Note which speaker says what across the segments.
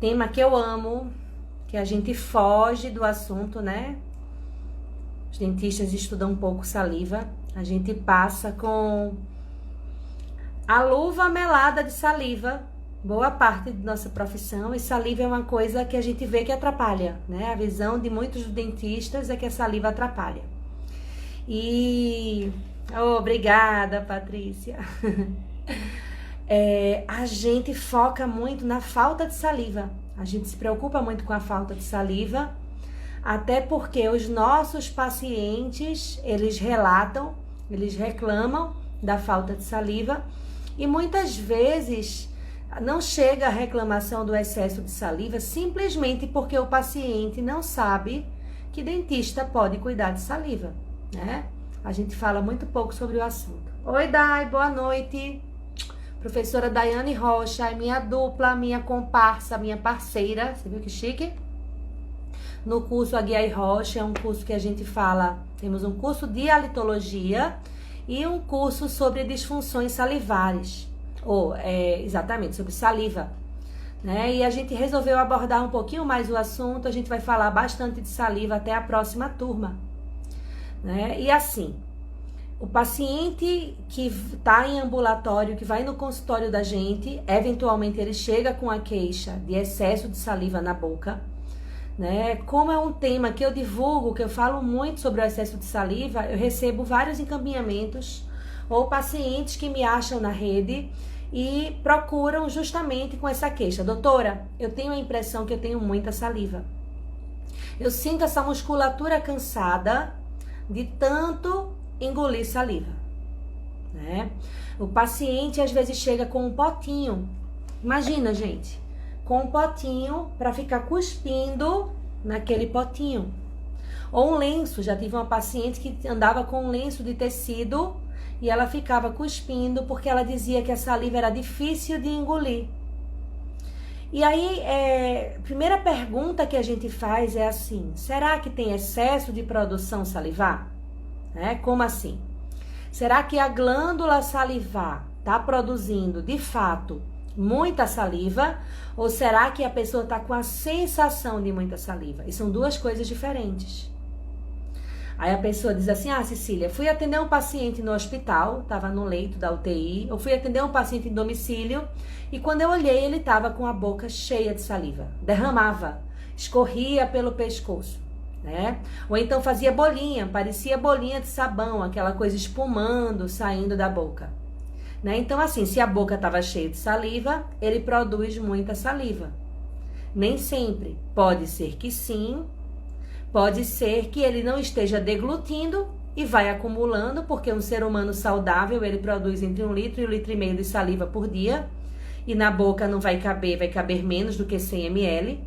Speaker 1: Tema que eu amo, que a gente foge do assunto, né? Os dentistas estudam um pouco saliva. A gente passa com a luva melada de saliva, boa parte da nossa profissão, e saliva é uma coisa que a gente vê que atrapalha, né? A visão de muitos dentistas é que a saliva atrapalha. E... obrigada, Patrícia. A gente foca muito na falta de saliva. A gente se preocupa muito com a falta de saliva, até porque os nossos pacientes, eles relatam, eles reclamam da falta de saliva, e muitas vezes não chega a reclamação do excesso de saliva simplesmente porque o paciente não sabe que dentista pode cuidar de saliva, né? A gente fala muito pouco sobre o assunto. Oi, Dai, boa noite. Professora Daiane Rocha, é minha dupla, minha comparsa, minha parceira. Você viu que chique? No curso Aguiar e Rocha, é um curso que a gente fala, temos um curso de halitologia e um curso sobre disfunções salivares, exatamente, sobre saliva, né? E a gente resolveu abordar um pouquinho mais o assunto, a gente vai falar bastante de saliva até a próxima turma, né? E assim, o paciente que está em ambulatório, que vai no consultório da gente, eventualmente ele chega com a queixa de excesso de saliva na boca, né? Como é um tema que eu divulgo, que eu falo muito sobre o excesso de saliva, eu recebo vários encaminhamentos ou pacientes que me acham na rede e procuram justamente com essa queixa. Doutora, eu tenho a impressão que eu tenho muita saliva. Eu sinto essa musculatura cansada de tanto engolir saliva, né? O paciente às vezes chega com um potinho. Imagina, gente, com um potinho para ficar cuspindo naquele potinho. Ou um lenço, já tive uma paciente que andava com um lenço de tecido e ela ficava cuspindo porque ela dizia que a saliva era difícil de engolir. E aí, a primeira pergunta que a gente faz é assim: será que tem excesso de produção salivar? Como assim? Será que a glândula salivar está produzindo, de fato, muita saliva? Ou será que a pessoa está com a sensação de muita saliva? E são duas coisas diferentes. Aí a pessoa diz assim: Cecília, fui atender um paciente no hospital, estava no leito da UTI, eu fui atender um paciente em domicílio, e quando eu olhei, ele estava com a boca cheia de saliva, derramava, escorria pelo pescoço, né? Ou então fazia bolinha, parecia bolinha de sabão, aquela coisa espumando, saindo da boca, né? Então assim, se a boca estava cheia de saliva, ele produz muita saliva. Nem sempre, pode ser que sim, pode ser que ele não esteja deglutindo e vai acumulando, porque um ser humano saudável, ele produz entre 1 litro e 1,5 litro de saliva por dia, e na boca não vai caber menos do que 100 ml.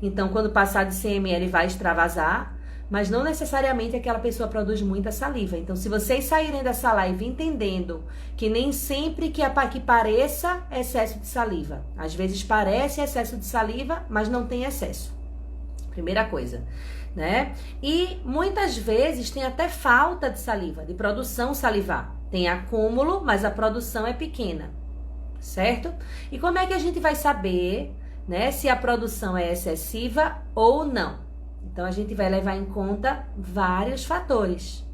Speaker 1: Então, quando passar de 100 ml, vai extravasar, mas não necessariamente aquela pessoa produz muita saliva. Então, se vocês saírem dessa live entendendo que nem sempre que pareça excesso de saliva, às vezes parece excesso de saliva, mas não tem excesso. Primeira coisa, né? E muitas vezes tem até falta de saliva, de produção salivar. Tem acúmulo, mas a produção é pequena, certo? E como é que a gente vai saber, né, se a produção é excessiva ou não? Então, a gente vai levar em conta vários fatores,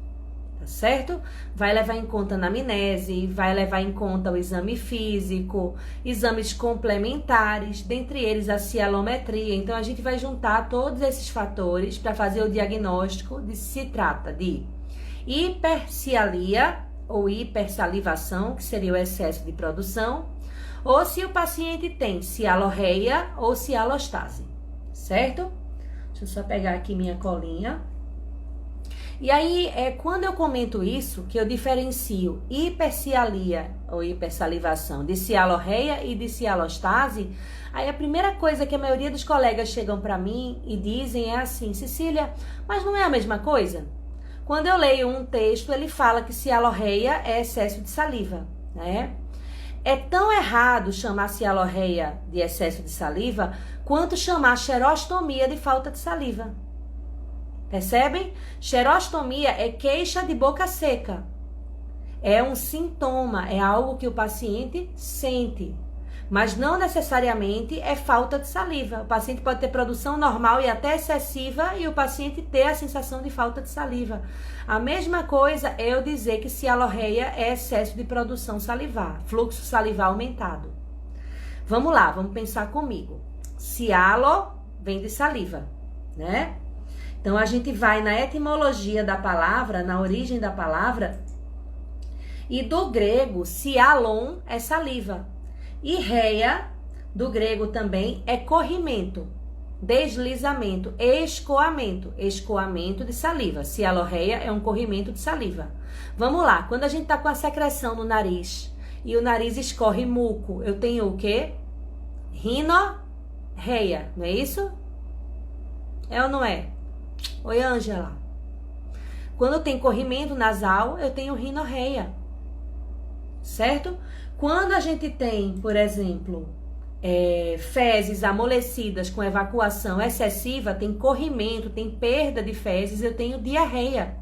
Speaker 1: tá certo? Vai levar em conta a anamnese, vai levar em conta o exame físico, exames complementares, dentre eles a cialometria. Então, a gente vai juntar todos esses fatores para fazer o diagnóstico de se trata de hipercialia ou hipersalivação, que seria o excesso de produção, ou se o paciente tem cialorreia ou cialostase, certo? Deixa eu só pegar aqui minha colinha. E aí, quando eu comento isso, que eu diferencio hipercialia ou hipersalivação de cialorreia e de cialostase, aí a primeira coisa que a maioria dos colegas chegam para mim e dizem é assim: Cecília, mas não é a mesma coisa? Quando eu leio um texto, ele fala que cialorreia é excesso de saliva, né? É tão errado chamar cialorreia de excesso de saliva quanto chamar xerostomia de falta de saliva. Percebem? Xerostomia é queixa de boca seca. É um sintoma, é algo que o paciente sente. Mas não necessariamente é falta de saliva. O paciente pode ter produção normal e até excessiva e o paciente ter a sensação de falta de saliva. A mesma coisa é eu dizer que cialorreia é excesso de produção salivar, fluxo salivar aumentado. Vamos lá, vamos pensar comigo. Cialo vem de saliva, né? Então, a gente vai na etimologia da palavra, na origem da palavra, e do grego, cialon é saliva. E reia, do grego também, é corrimento, deslizamento, escoamento, escoamento de saliva. Cialorreia é um corrimento de saliva. Vamos lá, quando a gente tá com a secreção no nariz e o nariz escorre muco, eu tenho o quê? Rinorreia, não é isso? É ou não é? Oi, Ângela. Quando tem corrimento nasal, eu tenho rinorreia. Certo? Quando a gente tem, por exemplo, fezes amolecidas com evacuação excessiva, tem corrimento, tem perda de fezes, eu tenho diarreia.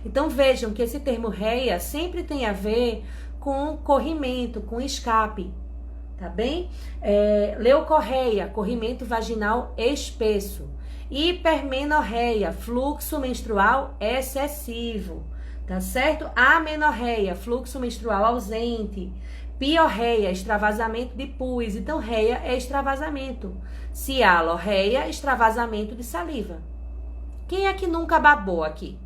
Speaker 1: Então vejam que esse termo reia sempre tem a ver com corrimento, com escape. Tá bem? Leucorreia, corrimento vaginal espesso. Hipermenorreia, fluxo menstrual excessivo, tá certo? Amenorreia, fluxo menstrual ausente. Piorreia, extravasamento de pus. Então, reia é extravasamento. Cialorreia, extravasamento de saliva. Quem é que nunca babou aqui?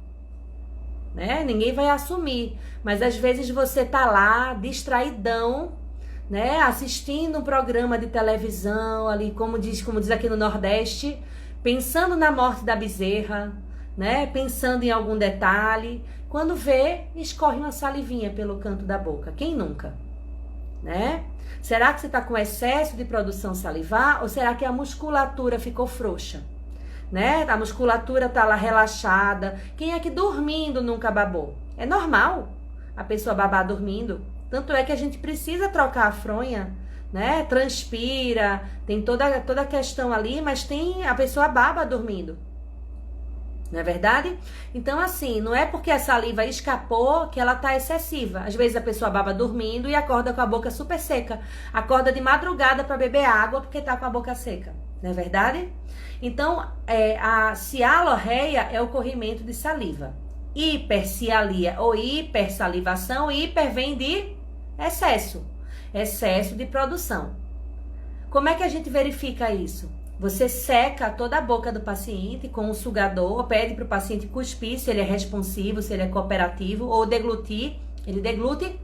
Speaker 1: Né? Ninguém vai assumir, mas às vezes você tá lá, distraidão, né? Assistindo um programa de televisão, ali, como diz aqui no Nordeste, pensando na morte da bezerra, né? Pensando em algum detalhe. Quando vê, escorre uma salivinha pelo canto da boca. Quem nunca? Né? Será que você está com excesso de produção salivar ou será que a musculatura ficou frouxa? Né? A musculatura está lá relaxada. Quem é que dormindo nunca babou? É normal a pessoa babar dormindo. Tanto é que a gente precisa trocar a fronha, né? Transpira, tem toda a questão ali, mas a pessoa baba dormindo. Não é verdade? Então, assim, não é porque a saliva escapou que ela tá excessiva. Às vezes a pessoa baba dormindo e acorda com a boca super seca. Acorda de madrugada para beber água porque tá com a boca seca. Não é verdade? Então, a cialorreia é o corrimento de saliva. Hipercialia ou hipersalivação, hiper vem de excesso. Excesso de produção. Como é que a gente verifica isso? Você seca toda a boca do paciente com um sugador, pede para o paciente cuspir, se ele é responsivo, se ele é cooperativo, ou deglutir, ele deglute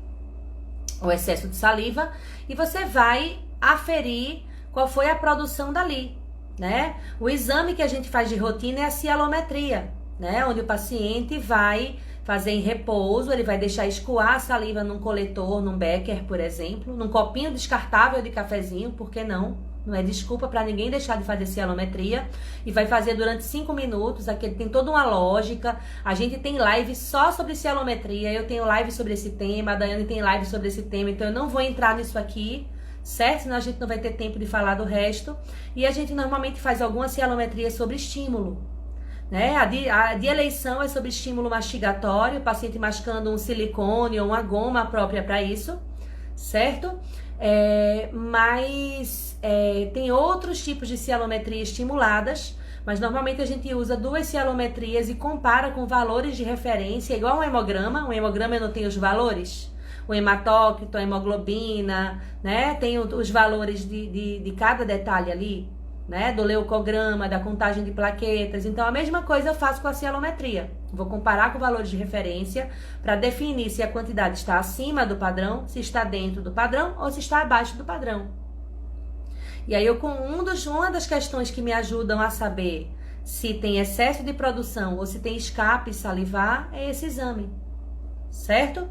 Speaker 1: o excesso de saliva, e você vai aferir qual foi a produção dali, né? O exame que a gente faz de rotina é a cialometria, né? Onde o paciente vai fazer em repouso, ele vai deixar escoar a saliva num coletor, num becker, por exemplo, num copinho descartável de cafezinho, por que não? Não é desculpa para ninguém deixar de fazer cialometria. E vai fazer durante 5 minutos. Aqui tem toda uma lógica. A gente tem live só sobre cialometria. Eu tenho live sobre esse tema. A Daiane tem live sobre esse tema. Então eu não vou entrar nisso aqui, certo? Senão a gente não vai ter tempo de falar do resto. E a gente normalmente faz alguma cialometria sobre estímulo, né? A de eleição é sobre estímulo mastigatório. O paciente mascando um silicone ou uma goma própria para isso, certo? Mas tem outros tipos de cialometria estimuladas, mas normalmente a gente usa 2 cialometrias e compara com valores de referência, igual um hemograma. O hemograma eu não tenho os valores, o hematócrito, a hemoglobina, né? Tem os valores de cada detalhe ali, né? Do leucograma, da contagem de plaquetas. Então a mesma coisa eu faço com a cialometria. Vou comparar com valores de referência para definir se a quantidade está acima do padrão, se está dentro do padrão ou se está abaixo do padrão. E aí uma das questões que me ajudam a saber se tem excesso de produção ou se tem escape salivar é esse exame, certo?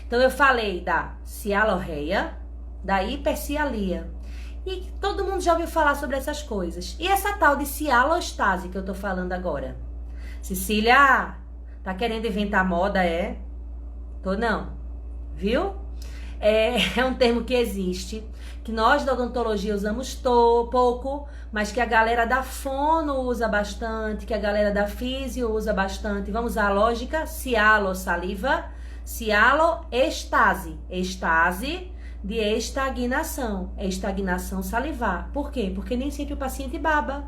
Speaker 1: Então eu falei da cialorreia, da hipercialia. E todo mundo já ouviu falar sobre essas coisas. E essa tal de cialostase que eu tô falando agora? Cecília, tá querendo inventar moda, é? Tô não, viu? É um termo que existe, que nós da odontologia usamos pouco, mas que a galera da fono usa bastante, que a galera da físio usa bastante. Vamos usar a lógica: cialo, saliva, cialo, estase. Estase de estagnação. É estagnação salivar. Por quê? Porque nem sempre o paciente baba.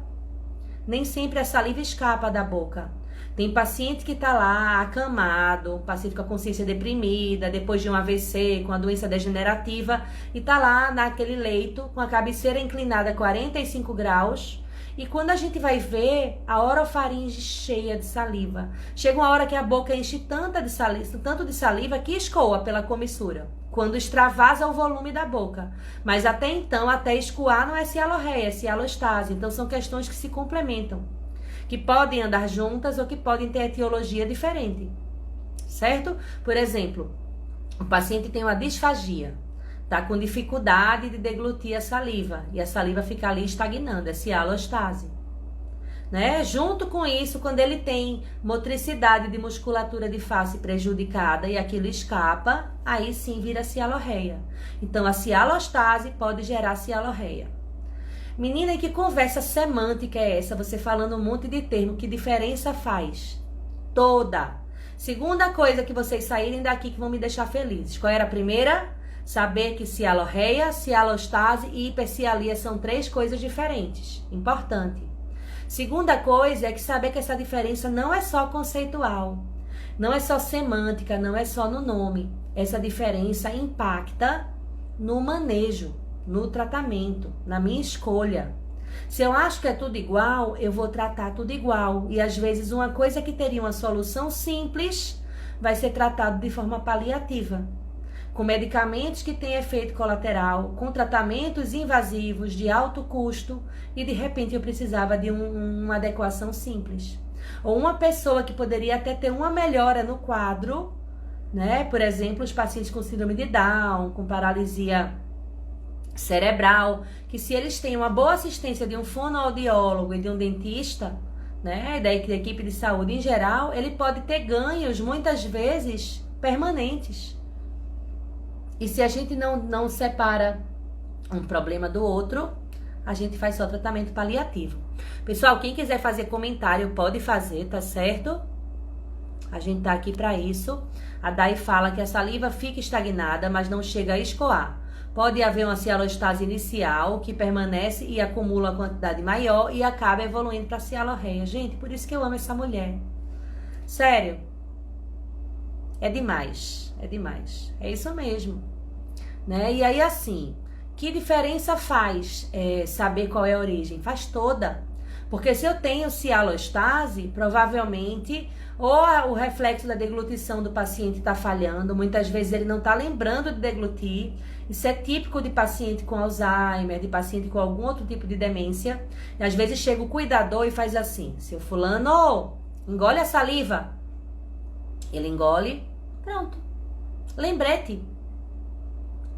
Speaker 1: Nem sempre a saliva escapa da boca. Tem paciente que está lá acamado, paciente com a consciência deprimida, depois de um AVC, com a doença degenerativa, e está lá naquele leito, com a cabeceira inclinada a 45 graus, e quando a gente vai ver, a orofaringe cheia de saliva. Chega uma hora que a boca enche tanto de saliva que escoa pela comissura, quando extravasa o volume da boca. Mas até então, até escoar, não é cialorreia, é cialostase. Então são questões que se complementam, que podem andar juntas ou que podem ter etiologia diferente, certo? Por exemplo, o paciente tem uma disfagia, tá com dificuldade de deglutir a saliva, e a saliva fica ali estagnando, é cialostase, né? Junto com isso, quando ele tem motricidade de musculatura de face prejudicada e aquilo escapa, aí sim vira cialorreia. Então a cialostase pode gerar cialorreia. Menina, e que conversa semântica é essa? Você falando um monte de termo, que diferença faz? Toda. Segunda coisa que vocês saírem daqui que vão me deixar felizes. Qual era a primeira? Saber que cialorreia, cialostase e hipercialia são 3 coisas diferentes. Importante. Segunda coisa é que saber que essa diferença não é só conceitual, não é só semântica, não é só no nome. Essa diferença impacta no manejo, no tratamento, na minha escolha. Se eu acho que é tudo igual, eu vou tratar tudo igual. E às vezes uma coisa que teria uma solução simples vai ser tratado de forma paliativa, com medicamentos que têm efeito colateral, com tratamentos invasivos de alto custo, e de repente eu precisava de uma adequação simples. Ou uma pessoa que poderia até ter uma melhora no quadro, né? Por exemplo, os pacientes com síndrome de Down, com paralisia cerebral, que se eles têm uma boa assistência de um fonoaudiólogo e de um dentista, né, da equipe de saúde em geral, ele pode ter ganhos, muitas vezes, permanentes. E se a gente não separa um problema do outro, a gente faz só tratamento paliativo. Pessoal, quem quiser fazer comentário, pode fazer, tá certo? A gente tá aqui para isso. A Dai fala que a saliva fica estagnada, mas não chega a escoar. Pode haver uma cialostase inicial que permanece e acumula uma quantidade maior e acaba evoluindo para cialorreia. Gente, por isso que eu amo essa mulher. Sério. É demais. É demais. É isso mesmo. Né? E aí, assim, que diferença faz saber qual é a origem? Faz toda. Porque se eu tenho cialostase, provavelmente ou o reflexo da deglutição do paciente está falhando, muitas vezes ele não está lembrando de deglutir. Isso é típico de paciente com Alzheimer, de paciente com algum outro tipo de demência. E às vezes chega o cuidador e faz assim: seu fulano, engole a saliva. Ele engole, pronto. Lembrete.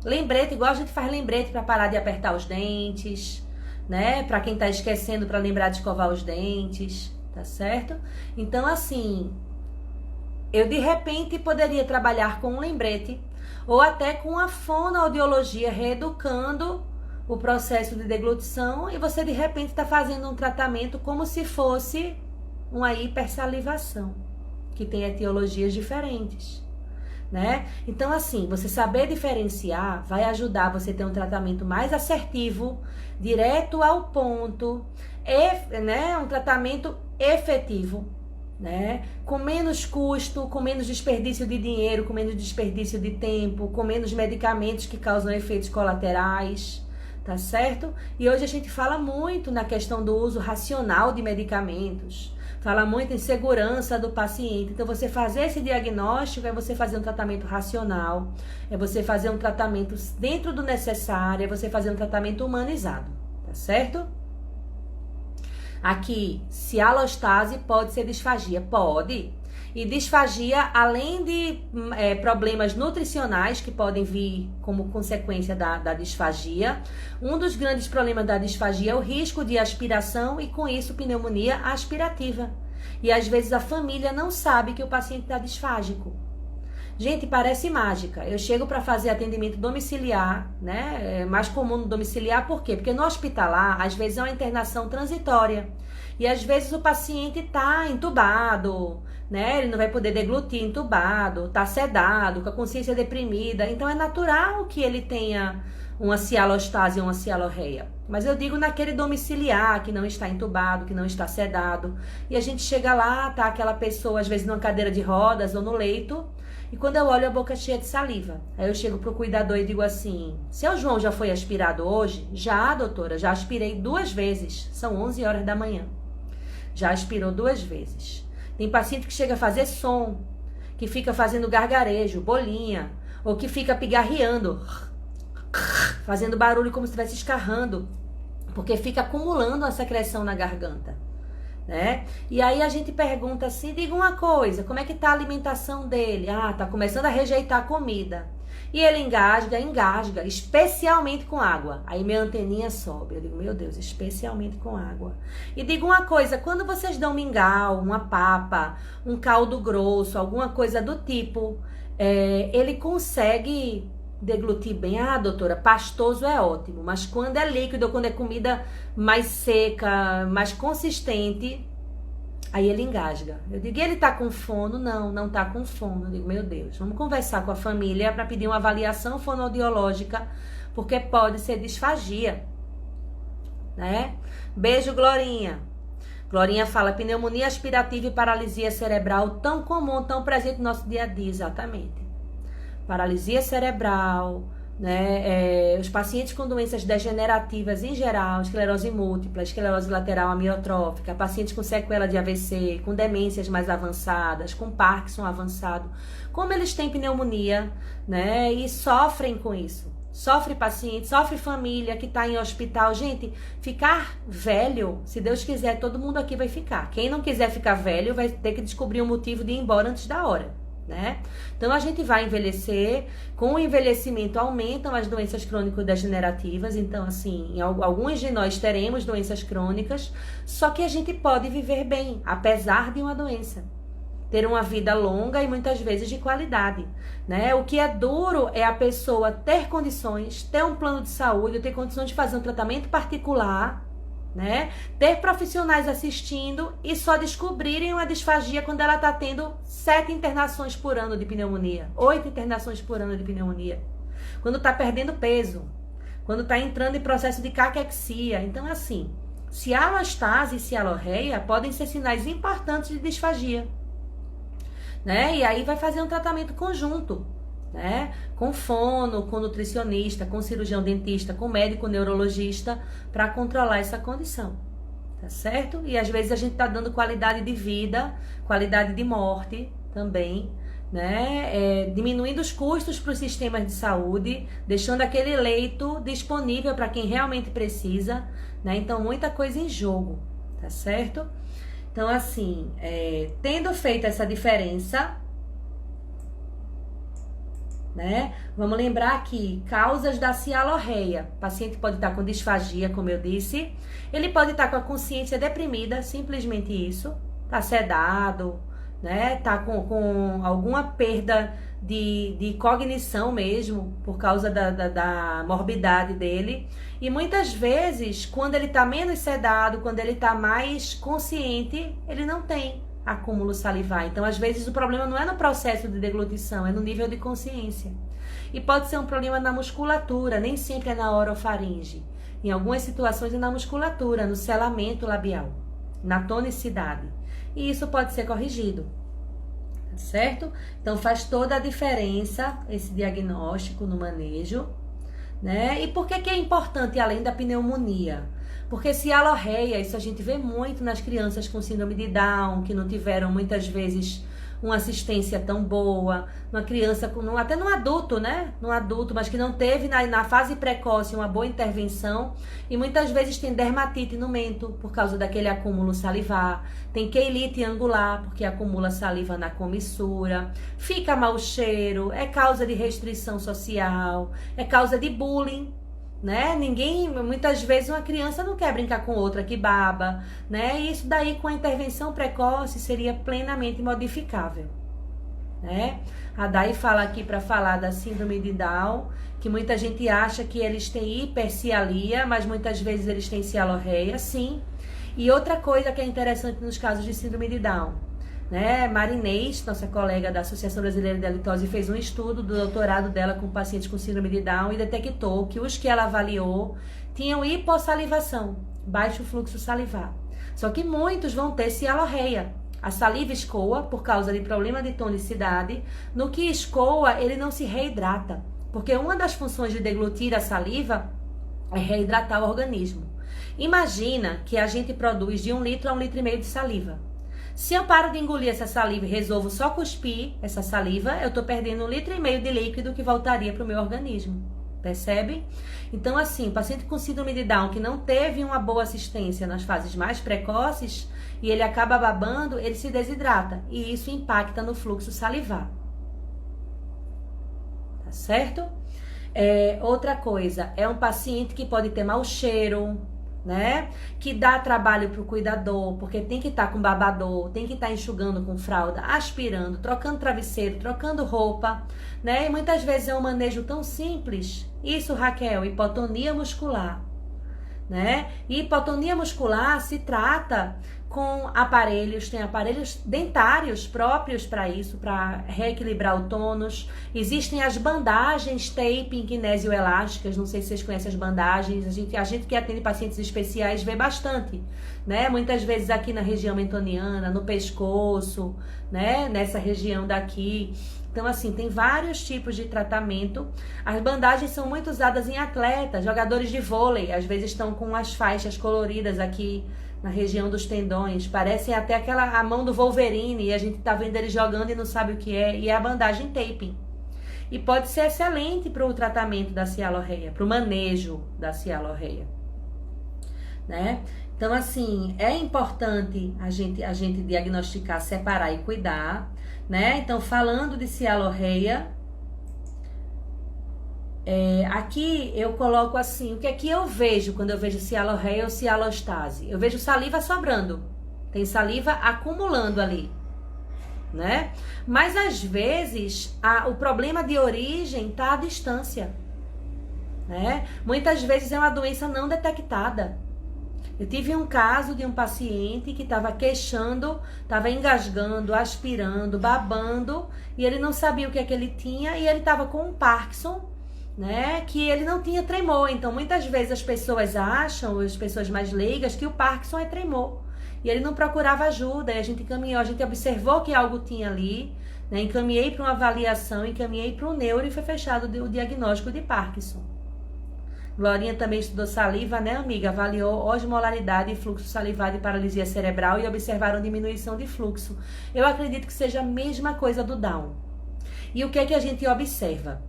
Speaker 1: Lembrete, igual a gente faz lembrete para parar de apertar os dentes, né? Para quem tá esquecendo, para lembrar de escovar os dentes, tá certo? Então, assim, eu de repente poderia trabalhar com um lembrete ou até com a fonoaudiologia, reeducando o processo de deglutição, e você de repente está fazendo um tratamento como se fosse uma hipersalivação, que tem etiologias diferentes, né? Então, assim, você saber diferenciar vai ajudar você a ter um tratamento mais assertivo, direto ao ponto, né? Um tratamento efetivo, né? Com menos custo, com menos desperdício de dinheiro, com menos desperdício de tempo, com menos medicamentos que causam efeitos colaterais, tá certo? E hoje a gente fala muito na questão do uso racional de medicamentos, fala muito em segurança do paciente. Então, você fazer esse diagnóstico é você fazer um tratamento racional, é você fazer um tratamento dentro do necessário, é você fazer um tratamento humanizado, tá certo? Aqui, cialostase pode ser disfagia? Pode. E disfagia, além de problemas nutricionais que podem vir como consequência da disfagia, um dos grandes problemas da disfagia é o risco de aspiração e, com isso, pneumonia aspirativa. E às vezes a família não sabe que o paciente está disfágico. Gente, parece mágica. Eu chego para fazer atendimento domiciliar, né? É mais comum no domiciliar, por quê? Porque no hospitalar, às vezes é uma internação transitória. E às vezes o paciente tá entubado, né? Ele não vai poder deglutir entubado, tá sedado, com a consciência deprimida. Então é natural que ele tenha uma cialostase ou uma cialorreia. Mas eu digo naquele domiciliar, que não está entubado, que não está sedado. E a gente chega lá, tá aquela pessoa, às vezes numa cadeira de rodas ou no leito, e quando eu olho a boca cheia de saliva, aí eu chego pro cuidador e digo assim, seu João já foi aspirado hoje? Já, doutora, já aspirei 2 vezes, são 11 horas da manhã. Já aspirou 2 vezes. Tem paciente que chega a fazer som, que fica fazendo gargarejo, bolinha, ou que fica pigarreando, fazendo barulho como se estivesse escarrando, porque fica acumulando a secreção na garganta, né? E aí a gente pergunta assim, diga uma coisa, como é que tá a alimentação dele? Ah, tá começando a rejeitar a comida. E ele engasga, especialmente com água. Aí minha anteninha sobe. Eu digo, meu Deus, especialmente com água. E digo uma coisa, quando vocês dão mingau, uma papa, um caldo grosso, alguma coisa do tipo, ele consegue deglutir bem? Ah, doutora, pastoso é ótimo, mas quando é líquido, ou quando é comida mais seca, mais consistente, aí ele engasga. Eu digo, ele tá com fono? Não, não tá com fono. Eu digo, meu Deus, vamos conversar com a família para pedir uma avaliação fonoaudiológica, porque pode ser disfagia, né? Beijo, Glorinha. Glorinha fala, pneumonia aspirativa e paralisia cerebral tão comum, tão presente no nosso dia a dia. Exatamente. Paralisia cerebral, né? Os pacientes com doenças degenerativas em geral, esclerose múltipla, esclerose lateral amiotrófica, pacientes com sequela de AVC, com demências mais avançadas, com Parkinson avançado, como eles têm pneumonia, né? E sofrem com isso. Sofre paciente, sofre família que está em hospital. Gente, ficar velho, se Deus quiser, todo mundo aqui vai ficar. Quem não quiser ficar velho vai ter que descobrir um motivo de ir embora antes da hora, né? Então a gente vai envelhecer, com o envelhecimento aumentam as doenças crônico-degenerativas, então assim, alguns de nós teremos doenças crônicas, só que a gente pode viver bem, apesar de uma doença. Ter uma vida longa e muitas vezes de qualidade, né? O que é duro é a pessoa ter condições, ter um plano de saúde, ter condições de fazer um tratamento particular, né? Ter profissionais assistindo e só descobrirem uma disfagia quando ela está tendo 7 internações por ano de pneumonia, 8 internações por ano de pneumonia, quando está perdendo peso, quando está entrando em processo de caquexia. Então, assim, cialostase e cialorreia podem ser sinais importantes de disfagia, né? E aí vai fazer um tratamento conjunto, né? Com fono, com nutricionista, com cirurgião dentista, com médico neurologista, para controlar essa condição, tá certo? E às vezes a gente tá dando qualidade de vida, qualidade de morte também, né? Diminuindo os custos para os sistemas de saúde, deixando aquele leito disponível para quem realmente precisa, né? Então muita coisa em jogo, tá certo? Então assim, tendo feito essa diferença, né? Vamos lembrar aqui, causas da cialorreia. O paciente pode estar com disfagia, como eu disse. Ele pode estar com a consciência deprimida, simplesmente isso. Tá sedado, né? Tá com alguma perda de cognição mesmo, por causa da morbidade dele. E muitas vezes, quando ele tá menos sedado, quando ele tá mais consciente, ele não tem acúmulo salivar. Então, às vezes, o problema não é no processo de deglutição, é no nível de consciência. E pode ser um problema na musculatura, nem sempre é na orofaringe. Em algumas situações é na musculatura, no selamento labial, na tonicidade. E isso pode ser corrigido, certo? Então, faz toda a diferença esse diagnóstico no manejo, né? E por que é importante além da pneumonia? Porque cialorreia, isso a gente vê muito nas crianças com síndrome de Down, que não tiveram muitas vezes uma assistência tão boa, uma criança, até num adulto, né? Num adulto, mas que não teve na fase precoce uma boa intervenção, e muitas vezes tem dermatite no mento por causa daquele acúmulo salivar, tem queilite angular porque acumula saliva na comissura, fica mau cheiro, é causa de restrição social, é causa de bullying, né? Muitas vezes uma criança não quer brincar com outra que baba, né? E isso daí com a intervenção precoce seria plenamente modificável, né? A Day fala aqui para falar da síndrome de Down, que muita gente acha que eles têm hipercialia, mas muitas vezes eles têm cialorreia, sim. E outra coisa que é interessante nos casos de síndrome de Down, né? Marinês, nossa colega da Associação Brasileira de Halitose, fez um estudo do doutorado dela com pacientes com síndrome de Down e detectou que os que ela avaliou tinham hipossalivação, baixo fluxo salivar. Só que muitos vão ter cialorreia. A saliva escoa por causa de problema de tonicidade. No que escoa, ele não se reidrata, porque uma das funções de deglutir a saliva é reidratar o organismo. Imagina que a gente produz de 1 litro a 1,5 litro de saliva. Se eu paro de engolir essa saliva e resolvo só cuspir essa saliva, eu estou perdendo 1,5 litro de líquido que voltaria para o meu organismo. Percebe? Então, assim, paciente com síndrome de Down que não teve uma boa assistência nas fases mais precoces e ele acaba babando, ele se desidrata e isso impacta no fluxo salivar. Tá certo? Outra coisa, é um paciente que pode ter mau cheiro, né? Que dá trabalho pro cuidador, porque tem que estar com babador, tem que estar enxugando com fralda, aspirando, trocando travesseiro, trocando roupa, né? E muitas vezes é um manejo tão simples. Isso, Raquel, hipotonia muscular, né? E hipotonia muscular se trata com aparelhos, tem aparelhos dentários próprios para isso, para reequilibrar o tônus. Existem as bandagens taping kinesioelásticas, não sei se vocês conhecem as bandagens, a gente que atende pacientes especiais vê bastante, né? Muitas vezes aqui na região mentoniana, no pescoço, né? Nessa região daqui. Então, assim, tem vários tipos de tratamento. As bandagens são muito usadas em atletas, jogadores de vôlei, às vezes estão com as faixas coloridas aqui na região dos tendões, parecem até a mão do Wolverine, e a gente tá vendo ele jogando e não sabe o que é, e é a bandagem taping. E pode ser excelente para o tratamento da cialorreia, para o manejo da cialorreia, né? Então, assim, é importante a gente diagnosticar, separar e cuidar, né? Então, falando de cialorreia, aqui eu coloco assim, o que é que eu vejo quando eu vejo cialorreia ou cialostase? Eu vejo saliva sobrando, tem saliva acumulando ali, né? Mas às vezes o problema de origem está à distância, né? Muitas vezes é uma doença não detectada. Eu tive um caso de um paciente que estava queixando, estava engasgando, aspirando, babando, e ele não sabia o que é que ele tinha, e ele estava com um Parkinson, né, que ele não tinha tremor. Então, muitas vezes as pessoas acham, as pessoas mais leigas, que o Parkinson é tremor. E ele não procurava ajuda, e a gente encaminhou, a gente observou que algo tinha ali, né, encaminhei para uma avaliação, encaminhei para o neuro e foi fechado o diagnóstico de Parkinson. Glorinha também estudou saliva, né, amiga? Avaliou osmolaridade e fluxo salivar de paralisia cerebral e observaram diminuição de fluxo. Eu acredito que seja a mesma coisa do Down. E o que é que a gente observa?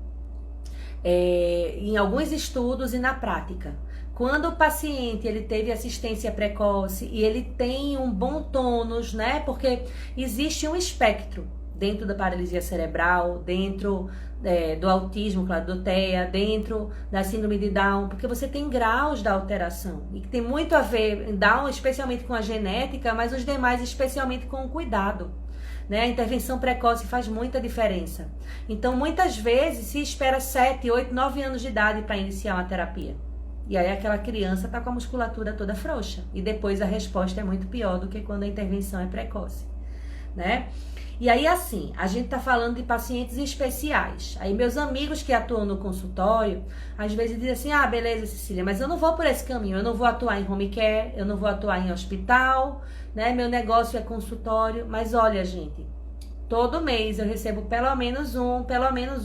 Speaker 1: Em alguns estudos e na prática, quando o paciente ele teve assistência precoce e ele tem um bom tônus, né? Porque existe um espectro dentro da paralisia cerebral, dentro do autismo, claro, do TEA, dentro da síndrome de Down, porque você tem graus da alteração e que tem muito a ver, Down especialmente com a genética, mas os demais especialmente com o cuidado. Né? A intervenção precoce faz muita diferença. Então, muitas vezes, se espera 7, 8, 9 anos de idade para iniciar uma terapia. E aí aquela criança está com a musculatura toda frouxa. E depois a resposta é muito pior do que quando a intervenção é precoce. Né? E aí, assim, a gente está falando de pacientes especiais. Aí meus amigos que atuam no consultório, às vezes dizem assim, beleza, Cecília, mas eu não vou por esse caminho. Eu não vou atuar em home care, eu não vou atuar em hospital, né? Meu negócio é consultório. Mas olha, gente, todo mês eu recebo pelo menos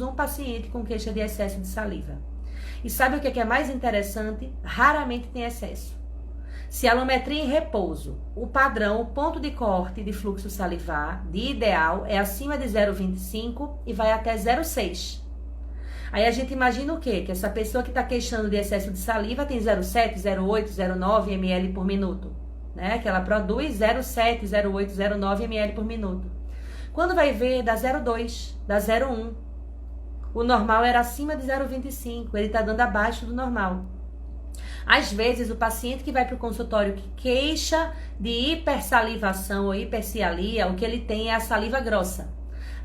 Speaker 1: um paciente com queixa de excesso de saliva. E sabe o que é mais interessante? Raramente tem excesso. Cialometria em repouso. O padrão, o ponto de corte de fluxo salivar, de ideal, é acima de 0,25 e vai até 0,6. Aí a gente imagina o quê? Que essa pessoa que está queixando de excesso de saliva tem 0,7, 0,8, 0,9 ml por minuto. Né? Que ela produz 0,7, 0,8, 0,9 ml por minuto. Quando vai ver, dá 0,2, dá 0,1. O normal era acima de 0,25, ele está dando abaixo do normal. Às vezes, o paciente que vai para o consultório que queixa de hipersalivação ou hipercialia, o que ele tem é a saliva grossa.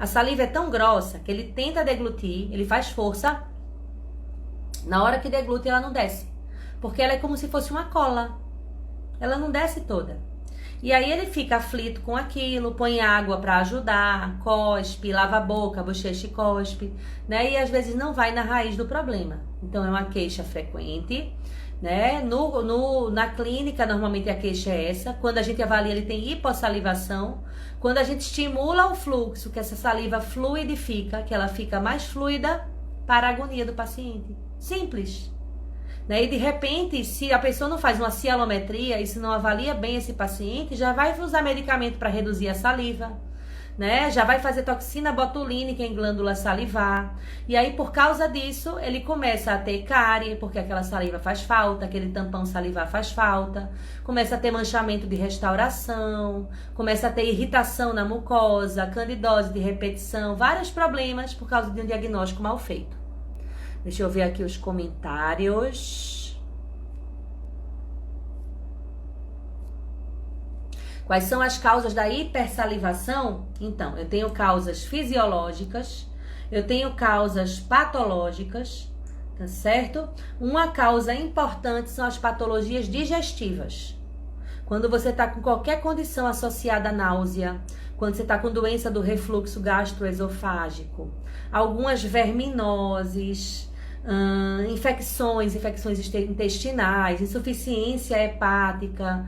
Speaker 1: A saliva é tão grossa que ele tenta deglutir, ele faz força. Na hora que deglute, ela não desce. Porque ela é como se fosse uma cola. Ela não desce toda. E aí ele fica aflito com aquilo, põe água para ajudar, cospe, lava a boca, bochecha e cospe, né? E às vezes não vai na raiz do problema. Então é uma queixa frequente, né? Na clínica, normalmente a queixa é essa. Quando a gente avalia, ele tem hipossalivação. Quando a gente estimula o fluxo, que essa saliva fluidifica, que ela fica mais fluida para a agonia do paciente. Simples. Né? E de repente, se a pessoa não faz uma cialometria e se não avalia bem esse paciente, já vai usar medicamento para reduzir a saliva, né? Já vai fazer toxina botulínica em glândula salivar. E aí, por causa disso, ele começa a ter cárie, porque aquela saliva faz falta, aquele tampão salivar faz falta. Começa a ter manchamento de restauração, começa a ter irritação na mucosa, candidose de repetição, vários problemas por causa de um diagnóstico mal feito. Deixa eu ver aqui os comentários. Quais são as causas da hipersalivação? Então, eu tenho causas fisiológicas, eu tenho causas patológicas, tá certo? Uma causa importante são as patologias digestivas. Quando você está com qualquer condição associada à náusea, quando você está com doença do refluxo gastroesofágico, algumas verminoses, infecções intestinais, insuficiência hepática,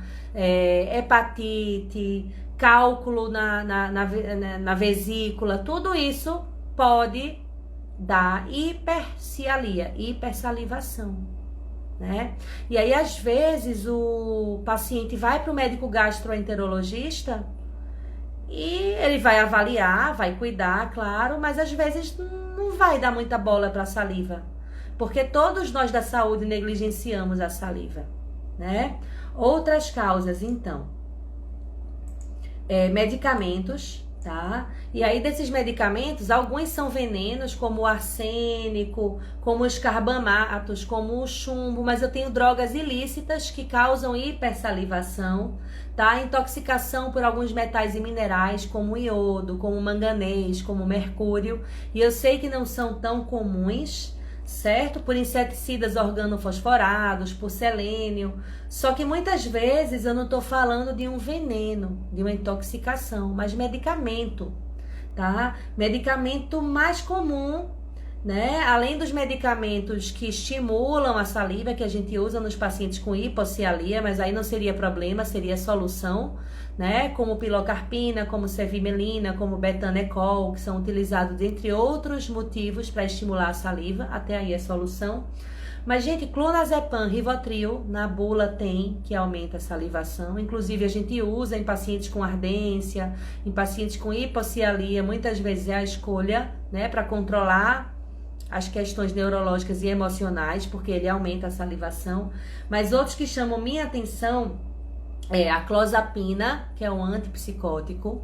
Speaker 1: hepatite, cálculo na vesícula, tudo isso pode dar hipercialia, hipersalivação, né? E aí, às vezes, o paciente vai para o médico gastroenterologista e ele vai avaliar, vai cuidar, claro, mas às vezes não vai dar muita bola para a saliva, porque todos nós da saúde negligenciamos a saliva, né? Outras causas, então, medicamentos, tá? E aí desses medicamentos, alguns são venenos, como o arsênico, como os carbamatos, como o chumbo, mas eu tenho drogas ilícitas que causam hipersalivação, tá? Intoxicação por alguns metais e minerais, como o iodo, como o manganês, como o mercúrio, e eu sei que não são tão comuns, certo? Por inseticidas organofosforados, por selênio. Só que muitas vezes eu não estou falando de um veneno, de uma intoxicação, mas medicamento, tá? Medicamento mais comum, né? Além dos medicamentos que estimulam a saliva, que a gente usa nos pacientes com hipocialia, mas aí não seria problema, seria solução, né? Como pilocarpina, como cevimelina, como betanecol, que são utilizados entre outros motivos para estimular a saliva, até aí é solução. Mas, gente, clonazepam, Rivotril, na bula tem, que aumenta a salivação. Inclusive, a gente usa em pacientes com ardência, em pacientes com hipocialia, muitas vezes é a escolha, né, para controlar as questões neurológicas e emocionais, porque ele aumenta a salivação. Mas outros que chamam minha atenção é a clozapina, que é um antipsicótico,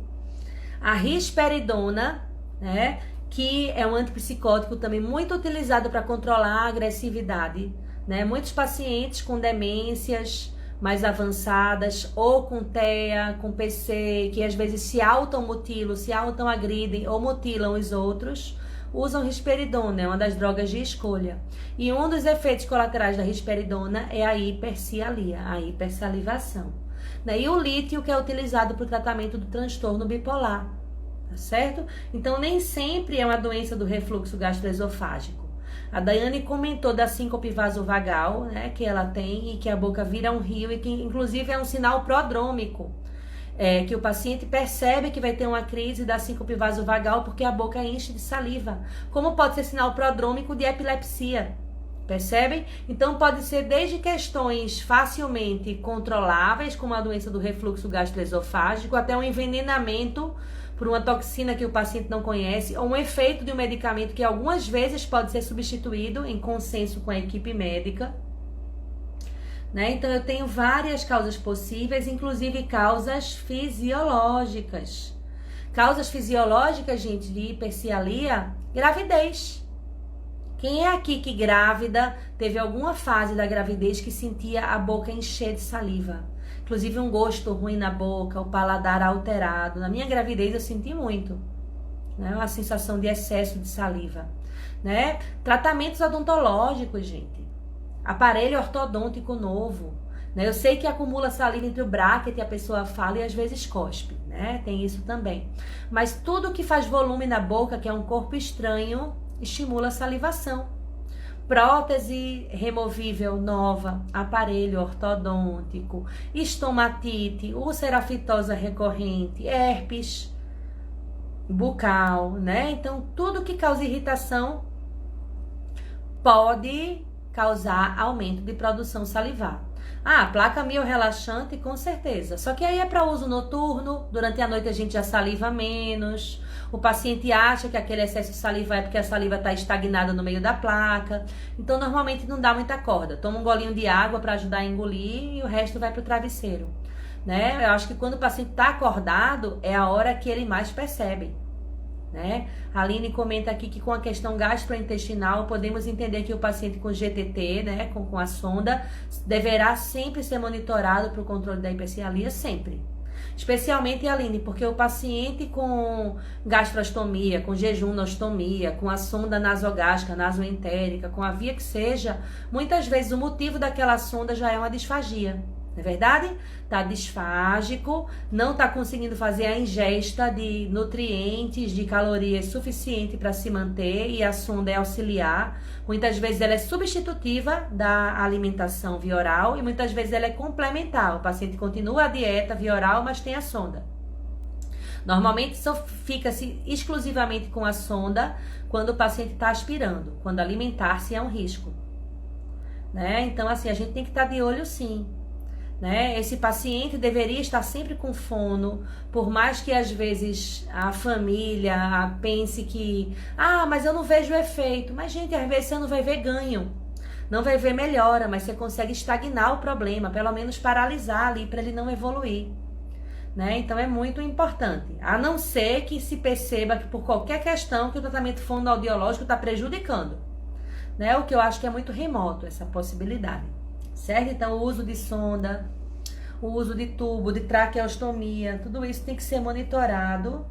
Speaker 1: a risperidona, né, que é um antipsicótico também muito utilizado para controlar a agressividade, né? Muitos pacientes com demências mais avançadas ou com TEA, com PC, que às vezes se automutilam, se autoagridem ou mutilam os outros, usam risperidona, é uma das drogas de escolha. E um dos efeitos colaterais da risperidona é a hipercialia, a hipersalivação, né? E o lítio, que é utilizado para o tratamento do transtorno bipolar, tá certo? Então, nem sempre é uma doença do refluxo gastroesofágico. A Daiane comentou da síncope vasovagal, né, que ela tem e que a boca vira um rio e que, inclusive, é um sinal prodrômico. Que o paciente percebe que vai ter uma crise da síncope vasovagal porque a boca enche de saliva. Como pode ser sinal prodrômico de epilepsia? Percebem? Então, pode ser desde questões facilmente controláveis, como a doença do refluxo gastroesofágico, até um envenenamento por uma toxina que o paciente não conhece, ou um efeito de um medicamento que algumas vezes pode ser substituído em consenso com a equipe médica, né? Então, eu tenho várias causas possíveis, inclusive causas fisiológicas. Causas fisiológicas, gente, de hipercialia, gravidez. Quem é aqui que grávida teve alguma fase da gravidez que sentia a boca encher de saliva? Inclusive um gosto ruim na boca, o paladar alterado. Na minha gravidez eu senti muito. né? Uma sensação de excesso de saliva, né? Tratamentos odontológicos, gente. Aparelho ortodôntico novo, né? Eu sei que acumula saliva entre o bracket e a pessoa fala e às vezes cospe, né? Tem isso também. Mas tudo que faz volume na boca, que é um corpo estranho, estimula a salivação. Prótese removível nova, aparelho ortodôntico, estomatite, úlcera aftosa recorrente, herpes bucal, né? Então, tudo que causa irritação pode causar aumento de produção salivar. Ah, placa miorrelaxante, com certeza. Só que aí é para uso noturno, durante a noite a gente já saliva menos. O paciente acha que aquele excesso de saliva é porque a saliva está estagnada no meio da placa. Então, normalmente não dá muita corda. Toma um golinho de água para ajudar a engolir e o resto vai para o travesseiro, né? Eu acho que quando o paciente está acordado, é a hora que ele mais percebe, né? A Aline comenta aqui que com a questão gastrointestinal podemos entender que o paciente com GTT, né, com a sonda, deverá sempre ser monitorado para o controle da hipercialia, sempre. Especialmente, Aline, porque o paciente com gastrostomia, com jejunostomia, com a sonda nasogástrica, nasoentérica, com a via que seja, muitas vezes o motivo daquela sonda já é uma disfagia. Não é verdade? Tá disfágico, não tá conseguindo fazer a ingesta de nutrientes, de calorias suficiente para se manter e a sonda é auxiliar. Muitas vezes ela é substitutiva da alimentação via oral e muitas vezes ela é complementar. O paciente continua a dieta via oral, mas tem a sonda. Normalmente só fica-se exclusivamente com a sonda quando o paciente está aspirando, quando alimentar-se é um risco, né? Então, assim, a gente tem que estar de olho sim. Né? Esse paciente deveria estar sempre com fono, por mais que às vezes a família pense que mas eu não vejo efeito. Mas, gente, às vezes você não vai ver ganho, não vai ver melhora, mas você consegue estagnar o problema, pelo menos paralisar ali para ele não evoluir, né? Então é muito importante, a não ser que se perceba que por qualquer questão que o tratamento fonoaudiológico está prejudicando, né? O que eu acho que é muito remoto essa possibilidade. Certo? Então, o uso de sonda, o uso de tubo, de traqueostomia, tudo isso tem que ser monitorado,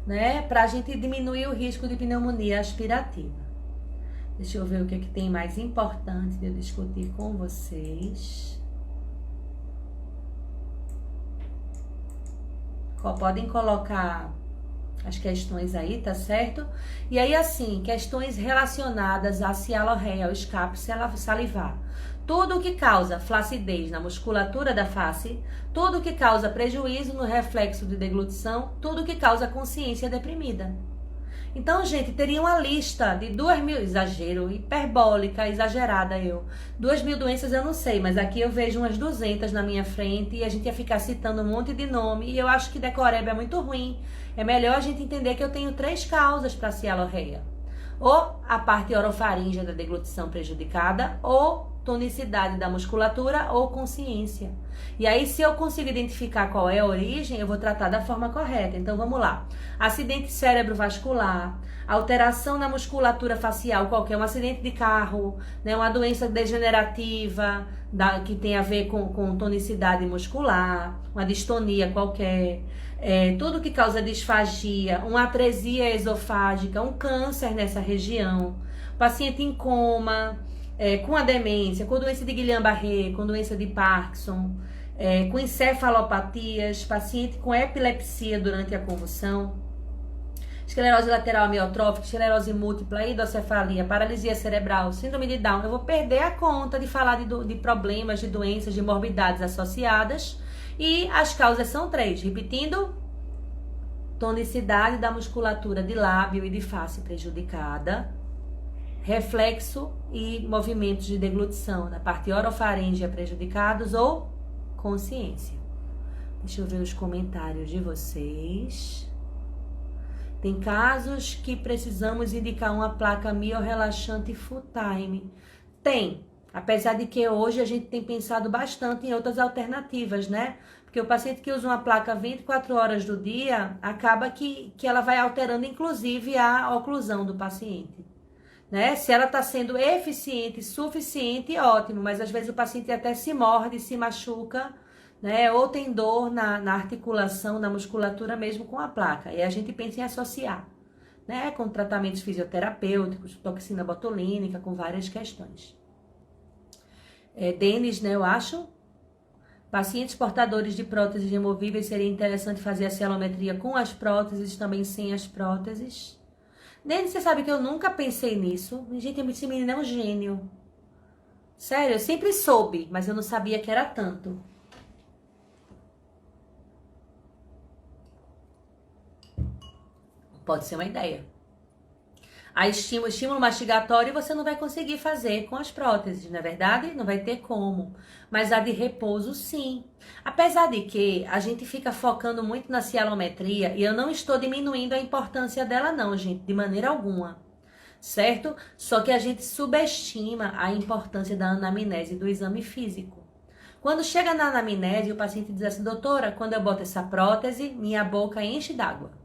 Speaker 1: né? Pra gente diminuir o risco de pneumonia aspirativa. Deixa eu ver o que é que tem mais importante de eu discutir com vocês. Podem colocar as questões aí, tá certo? E aí, assim, questões relacionadas à cialorreia, ao escape salivar. Tudo que causa flacidez na musculatura da face, tudo que causa prejuízo no reflexo de deglutição, tudo que causa consciência deprimida. Então, gente, teria uma lista de 2.000, exagero, hiperbólica, exagerada 2.000 doenças eu não sei, mas aqui eu vejo umas 200 na minha frente e a gente ia ficar citando um monte de nome e eu acho que decoreba é muito ruim. É melhor a gente entender que eu tenho 3 causas para cialorreia. Ou a parte orofaríngea da deglutição prejudicada, ou tonicidade da musculatura ou consciência. E aí, se eu consigo identificar qual é a origem, eu vou tratar da forma correta. Então, vamos lá. Acidente cerebrovascular, alteração na musculatura facial, qualquer um acidente de carro, né, uma doença degenerativa que tem a ver com tonicidade muscular, uma distonia qualquer, tudo que causa disfagia, uma atresia esofágica, um câncer nessa região, paciente em coma, com a demência, com doença de Guillain-Barré, com doença de Parkinson, com encefalopatias, paciente com epilepsia durante a convulsão, esclerose lateral amiotrófica, esclerose múltipla, hidrocefalia, paralisia cerebral, síndrome de Down. Eu vou perder a conta de falar de problemas, de doenças, de morbidades associadas. E as causas são 3, repetindo: tonicidade da musculatura de lábio e de face prejudicada, reflexo e movimentos de deglutição na parte orofaríngea prejudicados ou consciência. Deixa eu ver os comentários de vocês. Tem casos que precisamos indicar uma placa miorrelaxante full time. Tem, apesar de que hoje a gente tem pensado bastante em outras alternativas, né? Porque o paciente que usa uma placa 24 horas do dia, acaba que ela vai alterando inclusive a oclusão do paciente, né? Se ela está sendo eficiente, suficiente, ótimo, mas às vezes o paciente até se morde, se machuca, né? Ou tem dor na articulação, na musculatura mesmo com a placa. E a gente pensa em associar, né? Com tratamentos fisioterapêuticos, toxina botulínica, com várias questões. Denis, né, eu acho. Pacientes portadores de próteses removíveis, seria interessante fazer a cielometria com as próteses, também sem as próteses. Denis, você sabe que eu nunca pensei nisso. Gente, esse menino é um gênio. Sério, eu sempre soube, mas eu não sabia que era tanto. Pode ser uma ideia. A estímulo mastigatório você não vai conseguir fazer com as próteses, não é verdade? Não vai ter como. Mas a de repouso, sim. Apesar de que a gente fica focando muito na cielometria, e eu não estou diminuindo a importância dela não, gente, de maneira alguma. Certo? Só que a gente subestima a importância da anamnese do exame físico. Quando chega na anamnese, o paciente diz assim, doutora, quando eu boto essa prótese, minha boca enche d'água.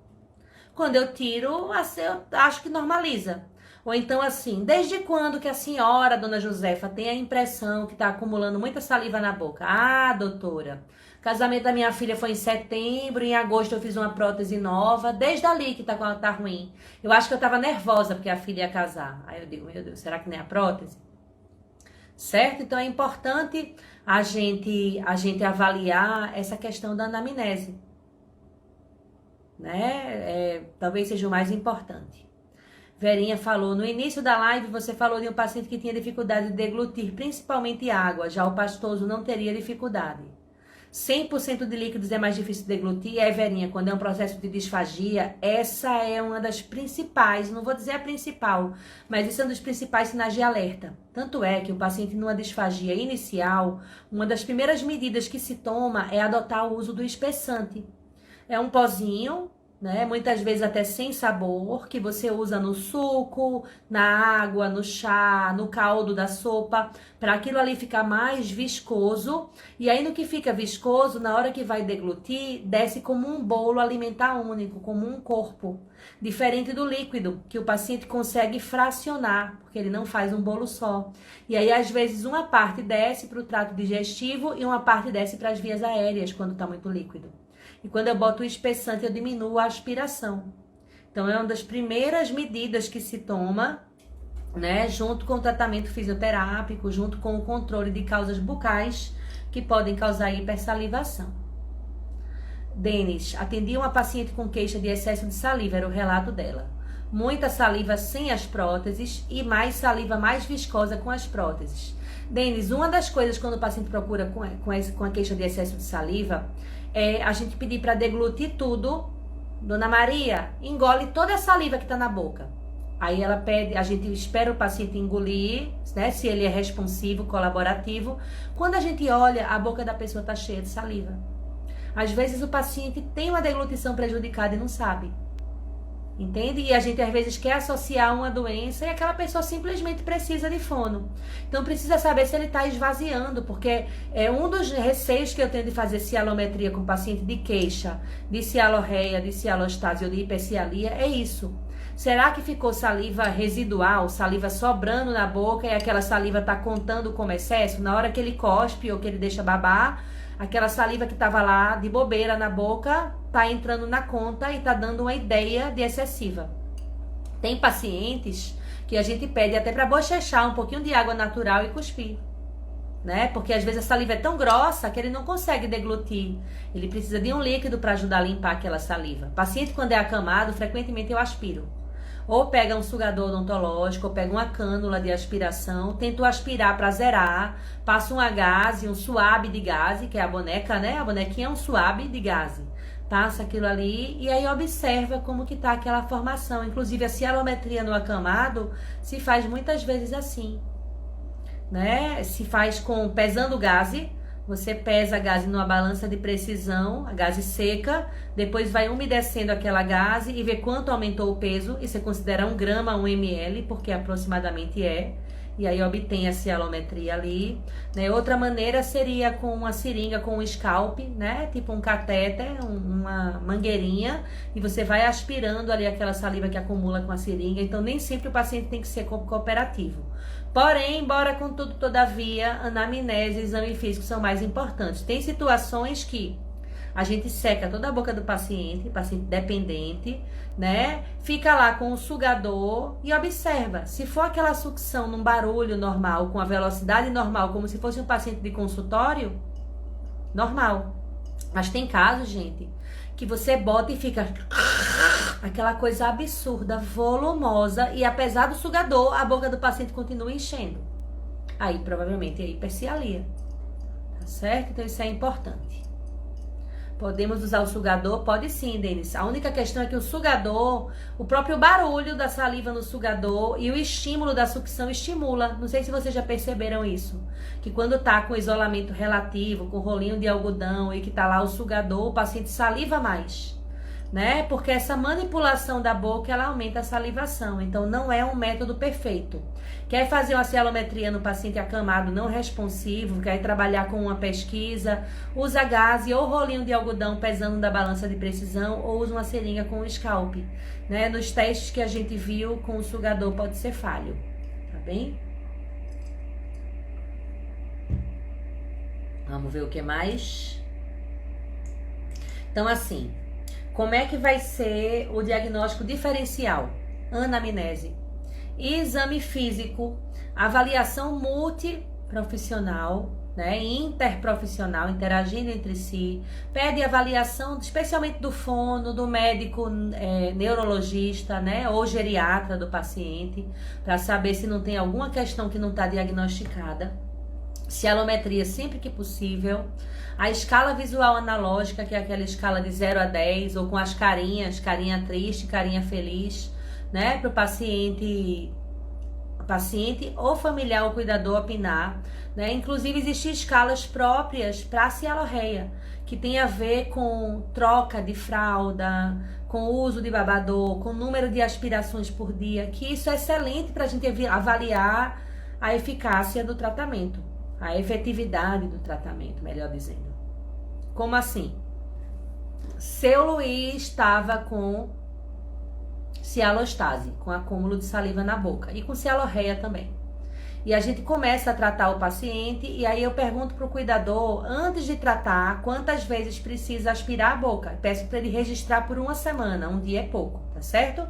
Speaker 1: Quando eu tiro, eu acho que normaliza. Ou então assim, desde quando que a senhora, dona Josefa, tem a impressão que está acumulando muita saliva na boca? Ah, doutora, o casamento da minha filha foi em setembro, em agosto eu fiz uma prótese nova, desde ali que tá ruim. Eu acho que eu estava nervosa porque a filha ia casar. Aí eu digo, meu Deus, será que nem a prótese? Certo? Então é importante a gente avaliar essa questão da anamnese. Né? Talvez seja o mais importante. Verinha falou, no início da live você falou de um paciente que tinha dificuldade de deglutir, principalmente água, já o pastoso não teria dificuldade. 100% de líquidos é mais difícil de deglutir, Verinha, quando é um processo de disfagia, essa é uma das principais, não vou dizer a principal, mas isso é um dos principais sinais de alerta. Tanto é que o paciente numa disfagia inicial, uma das primeiras medidas que se toma é adotar o uso do espessante. É um pozinho, né? Muitas vezes até sem sabor, que você usa no suco, na água, no chá, no caldo da sopa, para aquilo ali ficar mais viscoso. E aí no que fica viscoso, na hora que vai deglutir, desce como um bolo alimentar único, como um corpo. Diferente do líquido, que o paciente consegue fracionar, porque ele não faz um bolo só. E aí às vezes uma parte desce para o trato digestivo e uma parte desce para as vias aéreas, quando está muito líquido. E quando eu boto o espessante, eu diminuo a aspiração. Então, é uma das primeiras medidas que se toma, né? Junto com o tratamento fisioterápico, junto com o controle de causas bucais que podem causar hipersalivação. Denis, atendi uma paciente com queixa de excesso de saliva, era o relato dela. Muita saliva sem as próteses e mais saliva mais viscosa com as próteses. Denis, uma das coisas quando o paciente procura com a queixa de excesso de saliva é a gente pedir para deglutir tudo. Dona Maria, engole toda a saliva que está na boca. Aí ela pede, a gente espera o paciente engolir, né, se ele é responsivo, colaborativo. Quando a gente olha, a boca da pessoa está cheia de saliva. Às vezes o paciente tem uma deglutição prejudicada e não sabe. Entende? E a gente às vezes quer associar uma doença e aquela pessoa simplesmente precisa de fono. Então precisa saber se ele está esvaziando, porque é um dos receios que eu tenho de fazer cialometria com paciente de queixa, de cialorreia, de cialostase ou de hipercialia, é isso. Será que ficou saliva residual, saliva sobrando na boca e aquela saliva está contando como excesso? Na hora que ele cospe ou que ele deixa babar, aquela saliva que estava lá de bobeira na boca tá entrando na conta e tá dando uma ideia de excessiva. Tem pacientes que a gente pede até para bochechar um pouquinho de água natural e cuspir, né? Porque às vezes a saliva é tão grossa que ele não consegue deglutir. Ele precisa de um líquido para ajudar a limpar aquela saliva. Paciente quando é acamado, frequentemente eu aspiro. Ou pega um sugador odontológico, ou pega uma cânula de aspiração, tento aspirar para zerar, passo um gaze, um suave de gaze, que é a boneca, né? A bonequinha é um suave de gaze. Passa aquilo ali e aí observa como que tá aquela formação. Inclusive a cialometria no acamado se faz muitas vezes assim, né? Se faz pesando gaze. Você pesa a gaze numa balança de precisão, a gaze seca, depois vai umedecendo aquela gaze e vê quanto aumentou o peso, e você considera 1 grama, 1 ml, porque aproximadamente e aí obtém a cialometria ali, né? Outra maneira seria com uma seringa, com um scalp, né? Tipo um catéter, uma mangueirinha, e você vai aspirando ali aquela saliva que acumula com a seringa. Então nem sempre o paciente tem que ser cooperativo. Porém, embora contudo, todavia, anamnese e exame físico são mais importantes. Tem situações que a gente seca toda a boca do paciente dependente, né? Fica lá com o sugador e observa. Se for aquela sucção num barulho normal, com a velocidade normal, como se fosse um paciente de consultório, normal. Mas tem casos, gente, que você bota e fica aquela coisa absurda, volumosa, e apesar do sugador, a boca do paciente continua enchendo. Aí, provavelmente, é hipercialia. Tá certo? Então, isso é importante. Podemos usar o sugador? Pode sim, Denis. A única questão é que o sugador, o próprio barulho da saliva no sugador e o estímulo da sucção estimula. Não sei se vocês já perceberam isso. Que quando tá com isolamento relativo, com rolinho de algodão e que tá lá o sugador, o paciente saliva mais, né? Porque essa manipulação da boca, ela aumenta a salivação. Então, não é um método perfeito. Quer fazer uma cielometria no paciente acamado não responsivo, quer trabalhar com uma pesquisa, usa gaze ou rolinho de algodão pesando da balança de precisão ou usa uma seringa com um scalp, né? Nos testes que a gente viu com o sugador pode ser falho, tá bem? Vamos ver o que mais. Então, assim, como é que vai ser o diagnóstico diferencial? Anamnese, exame físico, avaliação multiprofissional, né, interprofissional, interagindo entre si, pede avaliação especialmente do fono, do médico neurologista, né, ou geriatra do paciente, para saber se não tem alguma questão que não está diagnosticada. Cielometria sempre que possível. A escala visual analógica, que é aquela escala de 0 a 10, ou com as carinhas, carinha triste, carinha feliz, né, para o paciente ou familiar ou cuidador opinar, né? Inclusive existem escalas próprias para a cialorreia, que tem a ver com troca de fralda, com uso de babador, com número de aspirações por dia, que isso é excelente para a gente avaliar a eficácia do tratamento, a efetividade do tratamento, melhor dizendo. Como assim? Seu Luiz estava com cialostase, com acúmulo de saliva na boca, e com cialorreia também. E a gente começa a tratar o paciente, e aí eu pergunto para o cuidador, antes de tratar, quantas vezes precisa aspirar a boca. Peço para ele registrar por uma semana, um dia é pouco, tá certo?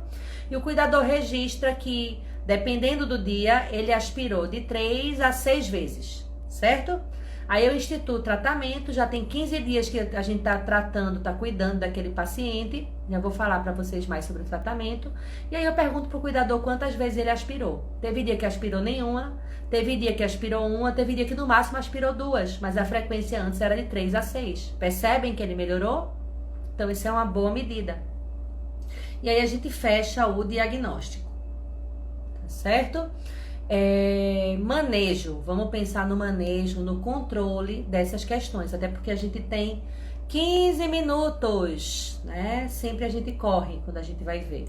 Speaker 1: E o cuidador registra que, dependendo do dia, ele aspirou de 3 a 6 vezes, certo? Aí eu instituo o tratamento, já tem 15 dias que a gente tá tratando, tá cuidando daquele paciente, já vou falar para vocês mais sobre o tratamento, e aí eu pergunto pro cuidador quantas vezes ele aspirou. Teve dia que aspirou nenhuma, teve dia que aspirou uma, teve dia que no máximo aspirou 2, mas a frequência antes era de 3 a 6. Percebem que ele melhorou? Então isso é uma boa medida. E aí a gente fecha o diagnóstico, tá certo? Manejo, vamos pensar no manejo, no controle dessas questões, até porque a gente tem 15 minutos, né? Sempre a gente corre quando a gente vai ver.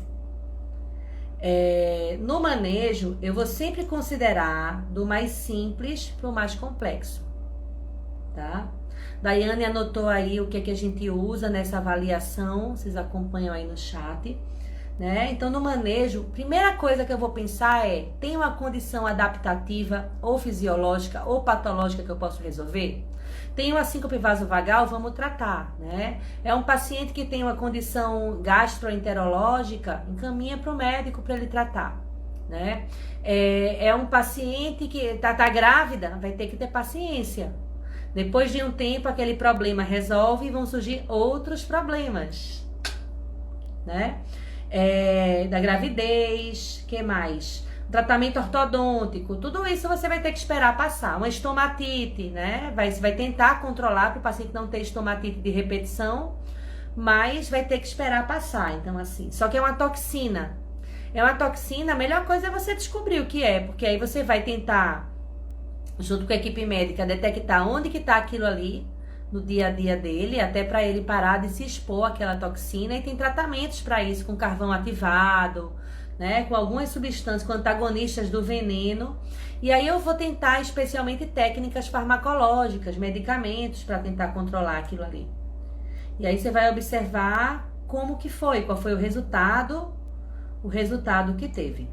Speaker 1: No manejo, eu vou sempre considerar do mais simples para o mais complexo, tá? Daiane anotou aí o que é que a gente usa nessa avaliação, vocês acompanham aí no chat. Né? Então, no manejo, primeira coisa que eu vou pensar é, tem uma condição adaptativa ou fisiológica ou patológica que eu posso resolver? Tem uma síncope vasovagal, vamos tratar, né? É um paciente que tem uma condição gastroenterológica, encaminha para o médico para ele tratar, né? É um paciente que tá grávida, vai ter que ter paciência. Depois de um tempo, aquele problema resolve e vão surgir outros problemas, né? Da gravidez, que mais? Tratamento ortodôntico, tudo isso você vai ter que esperar passar. Uma estomatite, né? Vai tentar controlar para o paciente não ter estomatite de repetição, mas vai ter que esperar passar. Então, assim, só que é uma toxina. É uma toxina, a melhor coisa é você descobrir o que é, porque aí você vai tentar, junto com a equipe médica, detectar onde que está aquilo ali, no dia a dia dele, até para ele parar de se expor àquela toxina, e tem tratamentos para isso, com carvão ativado, né, com algumas substâncias, com antagonistas do veneno, e aí eu vou tentar especialmente técnicas farmacológicas, medicamentos, para tentar controlar aquilo ali. E aí você vai observar como que foi, qual foi o resultado que teve.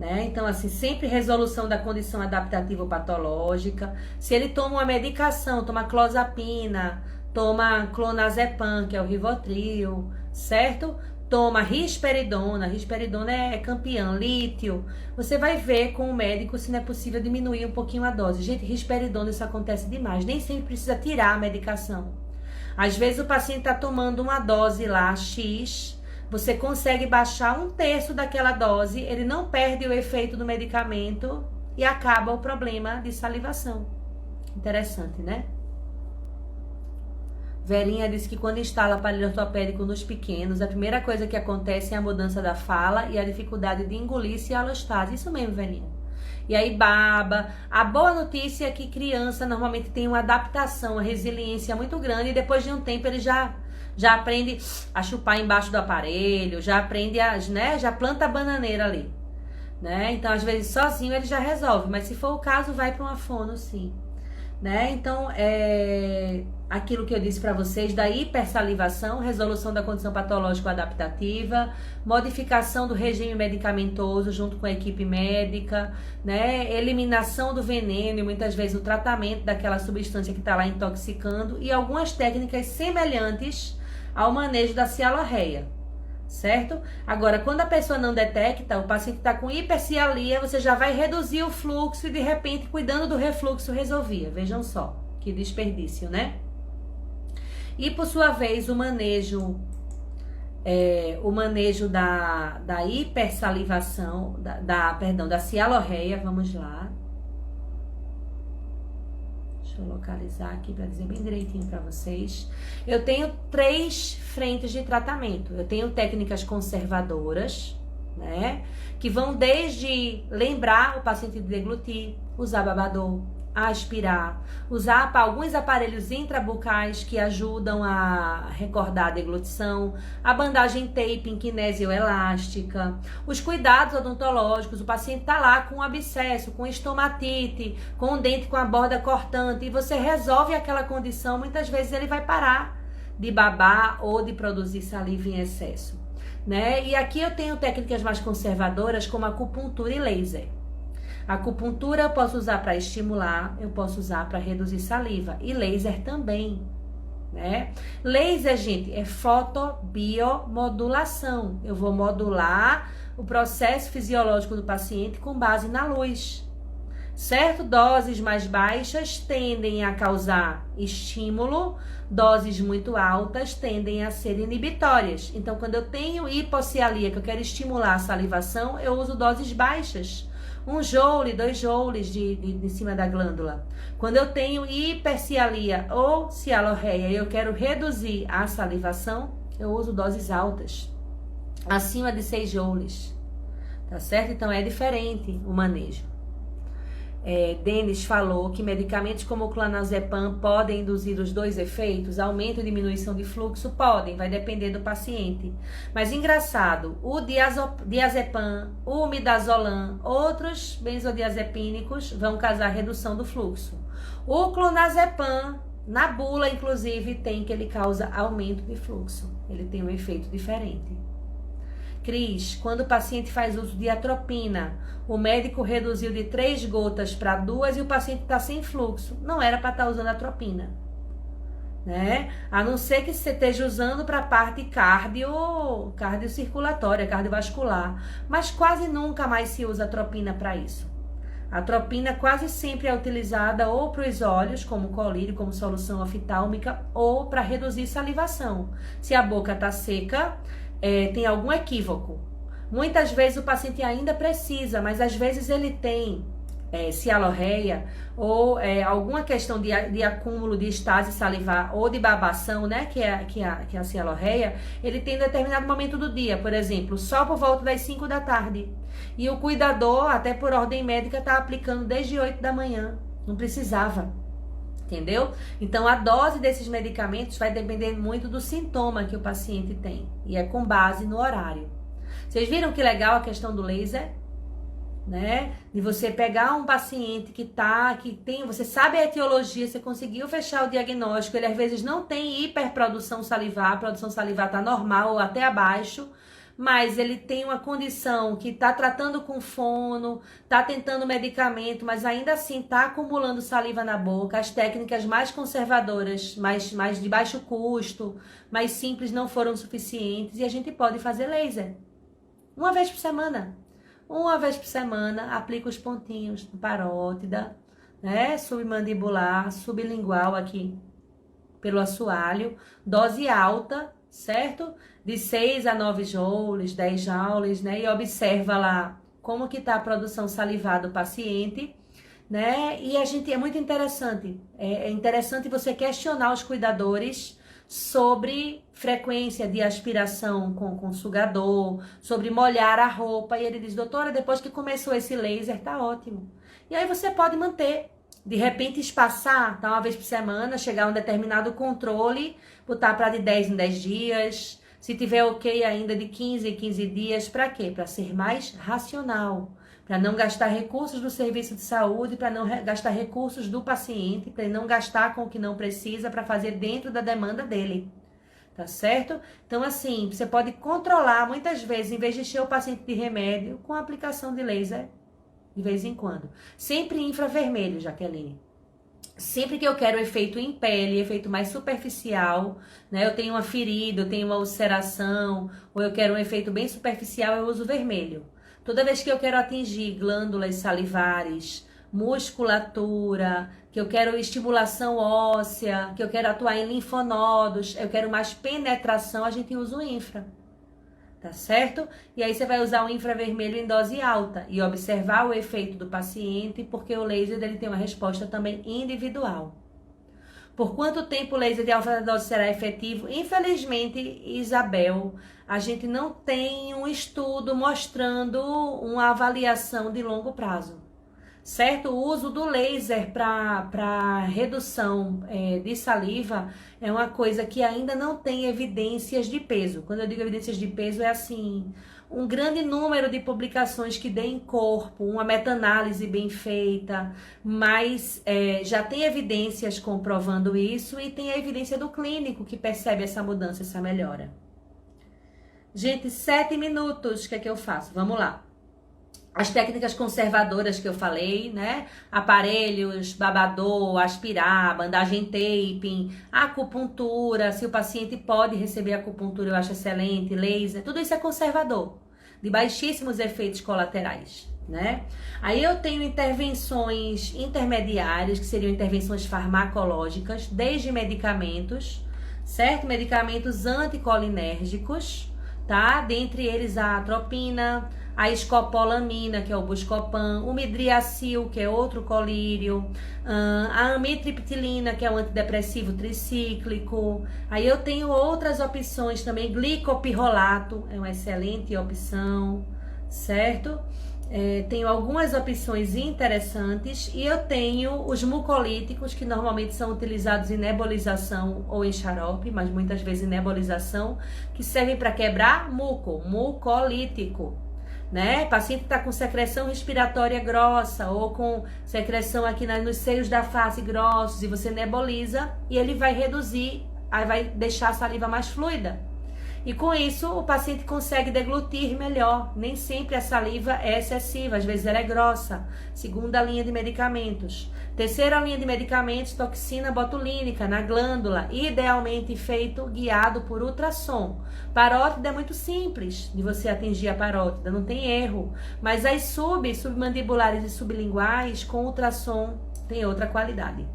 Speaker 1: né? Então, assim, sempre resolução da condição adaptativa ou patológica. Se ele toma uma medicação, toma clozapina, toma clonazepam, que é o Rivotril, certo? Toma risperidona é campeão, lítio. Você vai ver com o médico se não é possível diminuir um pouquinho a dose. Gente, risperidona, isso acontece demais. Nem sempre precisa tirar a medicação. Às vezes o paciente está tomando uma dose lá, X, você consegue baixar 1/3 daquela dose, ele não perde o efeito do medicamento e acaba o problema de salivação. Interessante, né? Verinha disse que quando instala aparelho ortopédico nos pequenos, a primeira coisa que acontece é a mudança da fala e a dificuldade de engolir e alostase. Isso mesmo, Verinha. E aí baba. A boa notícia é que criança normalmente tem uma adaptação, uma resiliência muito grande e depois de um tempo ele já aprende a chupar embaixo do aparelho, já aprende né, já planta a bananeira ali, né? Então, às vezes sozinho ele já resolve, mas se for o caso, vai para uma fono, sim. Né? Então, aquilo que eu disse para vocês da hipersalivação, resolução da condição patológico-adaptativa, modificação do regime medicamentoso junto com a equipe médica, né? Eliminação do veneno e muitas vezes o tratamento daquela substância que está lá intoxicando e algumas técnicas semelhantes ao manejo da cialorreia. Certo? Agora, quando a pessoa não detecta, o paciente está com hipercialia, você já vai reduzir o fluxo e de repente, cuidando do refluxo, resolvia. Vejam só, que desperdício, né? E por sua vez, o manejo da hipersalivação, da cialorreia, vamos lá. Deixa eu localizar aqui para dizer bem direitinho para vocês. Eu tenho 3 frentes de tratamento. Eu tenho técnicas conservadoras, né? Que vão desde lembrar o paciente de deglutir, usar babador, aspirar, usar alguns aparelhos intrabucais que ajudam a recordar a deglutição, a bandagem taping kinesioelástica, os cuidados odontológicos, o paciente tá lá com abscesso, com estomatite, com um dente com a borda cortante e você resolve aquela condição, muitas vezes ele vai parar de babar ou de produzir saliva em excesso, né? E aqui eu tenho técnicas mais conservadoras como acupuntura e laser. A acupuntura eu posso usar para estimular, eu posso usar para reduzir saliva e laser também, né? Laser, gente, é fotobiomodulação. Eu vou modular o processo fisiológico do paciente com base na luz. Certo? Doses mais baixas tendem a causar estímulo, doses muito altas tendem a ser inibitórias. Então, quando eu tenho hipocialia, que eu quero estimular a salivação, eu uso doses baixas. 1 joule, 2 joules de cima da glândula. Quando eu tenho hipercialia ou cialorreia e eu quero reduzir a salivação, eu uso doses altas, acima de 6 joules. Tá certo? Então é diferente o manejo. Denis falou que medicamentos como o clonazepam podem induzir os 2 efeitos, aumento e diminuição de fluxo, podem, vai depender do paciente. Mas engraçado, o diazepam, o midazolam, outros benzodiazepínicos vão causar redução do fluxo. O clonazepam, na bula inclusive, tem que ele causa aumento de fluxo, ele tem um efeito diferente. Cris, quando o paciente faz uso de atropina, o médico reduziu de 3 gotas para 2 e o paciente está sem fluxo. Não era para estar usando atropina, né? A não ser que você esteja usando para a parte cardiocirculatória, cardiovascular. Mas quase nunca mais se usa atropina para isso. A atropina quase sempre é utilizada ou para os olhos, como colírio, como solução oftálmica, ou para reduzir salivação. Se a boca está seca, tem algum equívoco. Muitas vezes o paciente ainda precisa, mas às vezes ele tem cialorreia ou alguma questão de acúmulo de estase salivar ou de babação, né, que é a cialorreia, ele tem em determinado momento do dia, por exemplo, só por volta das 5 da tarde. E o cuidador, até por ordem médica, está aplicando desde 8 da manhã. Não precisava. Entendeu? Então, a dose desses medicamentos vai depender muito do sintoma que o paciente tem. E é com base no horário. Vocês viram que legal a questão do laser? Né? De você pegar um paciente que tem, você sabe a etiologia, você conseguiu fechar o diagnóstico, ele às vezes não tem hiperprodução salivar, a produção salivar está normal ou até abaixo, mas ele tem uma condição que está tratando com fono, está tentando medicamento, mas ainda assim está acumulando saliva na boca, as técnicas mais conservadoras, mais de baixo custo, mais simples não foram suficientes e a gente pode fazer laser. Uma vez por semana. Uma vez por semana, aplica os pontinhos do parótida, né? Submandibular, sublingual aqui, pelo assoalho. Dose alta, certo? De 6 a 9 joules, 10 joules, né? E observa lá como que tá a produção salivar do paciente, né? E é muito interessante. É interessante você questionar os cuidadores sobre frequência de aspiração com sugador, sobre molhar a roupa. E ele diz, doutora, depois que começou esse laser, tá ótimo. E aí você pode manter. De repente espaçar, tá, uma vez por semana, chegar a um determinado controle, botar para de 10 em 10 dias. Se tiver ok ainda, de 15 em 15 dias. Para quê? Para ser mais racional. Para não gastar recursos do serviço de saúde, para não gastar recursos do paciente, para ele não gastar com o que não precisa, para fazer dentro da demanda dele. Tá certo? Então, assim, você pode controlar, muitas vezes, em vez de encher o paciente de remédio, com a aplicação de laser, de vez em quando. Sempre infravermelho, Jaqueline. Sempre que eu quero efeito em pele, efeito mais superficial, né? Eu tenho uma ferida, eu tenho uma ulceração, ou eu quero um efeito bem superficial, eu uso vermelho. Toda vez que eu quero atingir glândulas salivares, musculatura, que eu quero estimulação óssea, que eu quero atuar em linfonodos, eu quero mais penetração, a gente usa o infra. Tá certo? E aí você vai usar o infravermelho em dose alta e observar o efeito do paciente, porque o laser dele tem uma resposta também individual. Por quanto tempo o laser de alta dose será efetivo? Infelizmente, Isabel, a gente não tem um estudo mostrando uma avaliação de longo prazo. Certo? O uso do laser para redução de saliva é uma coisa que ainda não tem evidências de peso. Quando eu digo evidências de peso, é assim, um grande número de publicações que deem corpo, uma meta-análise bem feita, mas já tem evidências comprovando isso e tem a evidência do clínico que percebe essa mudança, essa melhora. Gente, 7 minutos, o que é que eu faço? Vamos lá. As técnicas conservadoras que eu falei, né? Aparelhos, babador, aspirar, bandagem taping, acupuntura, se o paciente pode receber acupuntura, eu acho excelente, laser, tudo isso é conservador, de baixíssimos efeitos colaterais, né? Aí eu tenho intervenções intermediárias, que seriam intervenções farmacológicas, desde medicamentos, certo? Medicamentos anticolinérgicos, tá? Dentre eles a atropina, a escopolamina, que é o Buscopan, o midriacil, que é outro colírio, a amitriptilina, que é o antidepressivo tricíclico. Aí eu tenho outras opções também, glicopirrolato, é uma excelente opção, certo? Tenho algumas opções interessantes e eu tenho os mucolíticos, que normalmente são utilizados em nebulização ou em xarope, mas muitas vezes em nebulização, que servem para quebrar mucolítico. Né? Paciente que está com secreção respiratória grossa ou com secreção aqui nos seios da face grossos e você nebuliza e ele vai reduzir, aí vai deixar a saliva mais fluida. E com isso o paciente consegue deglutir melhor. Nem sempre a saliva é excessiva, às vezes ela é grossa. Segunda linha de medicamentos. Terceira linha de medicamentos, toxina botulínica na glândula, idealmente feito guiado por ultrassom. Parótida é muito simples de você atingir a parótida, não tem erro. Mas as submandibulares e sublinguais com ultrassom tem outra qualidade.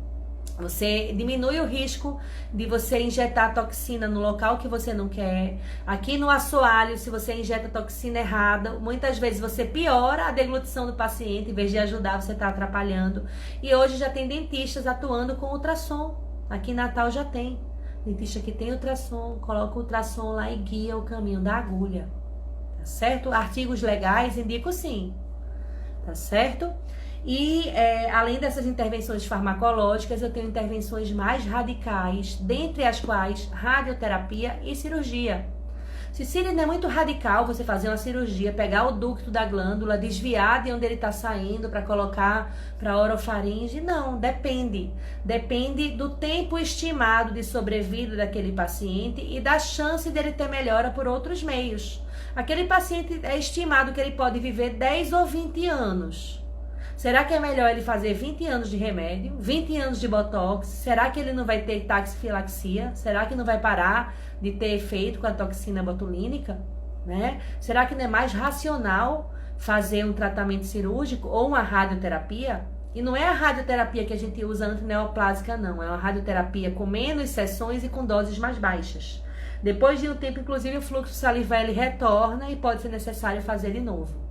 Speaker 1: Você diminui o risco de você injetar toxina no local que você não quer. Aqui no assoalho, se você injeta toxina errada, muitas vezes você piora a deglutição do paciente, em vez de ajudar, você está atrapalhando. E hoje já tem dentistas atuando com ultrassom. Aqui em Natal já tem. Dentista que tem ultrassom, coloca o ultrassom lá e guia o caminho da agulha. Tá certo? Artigos legais indicam sim. Tá certo? E além dessas intervenções farmacológicas, eu tenho intervenções mais radicais, dentre as quais radioterapia e cirurgia. Se cílio é muito radical, você fazer uma cirurgia, pegar o ducto da glândula, desviar de onde ele está saindo para colocar para orofaringe, não, depende. Depende do tempo estimado de sobrevida daquele paciente e da chance dele ter melhora por outros meios. Aquele paciente é estimado que ele pode viver 10 ou 20 anos. Será que é melhor ele fazer 20 anos de remédio, 20 anos de botox? Será que ele não vai ter taxifilaxia? Será que não vai parar de ter efeito com a toxina botulínica? Né? Será que não é mais racional fazer um tratamento cirúrgico ou uma radioterapia? E não é a radioterapia que a gente usa antineoplásica, não. É uma radioterapia com menos sessões e com doses mais baixas. Depois de um tempo, inclusive, o fluxo salivar ele retorna e pode ser necessário fazer de novo.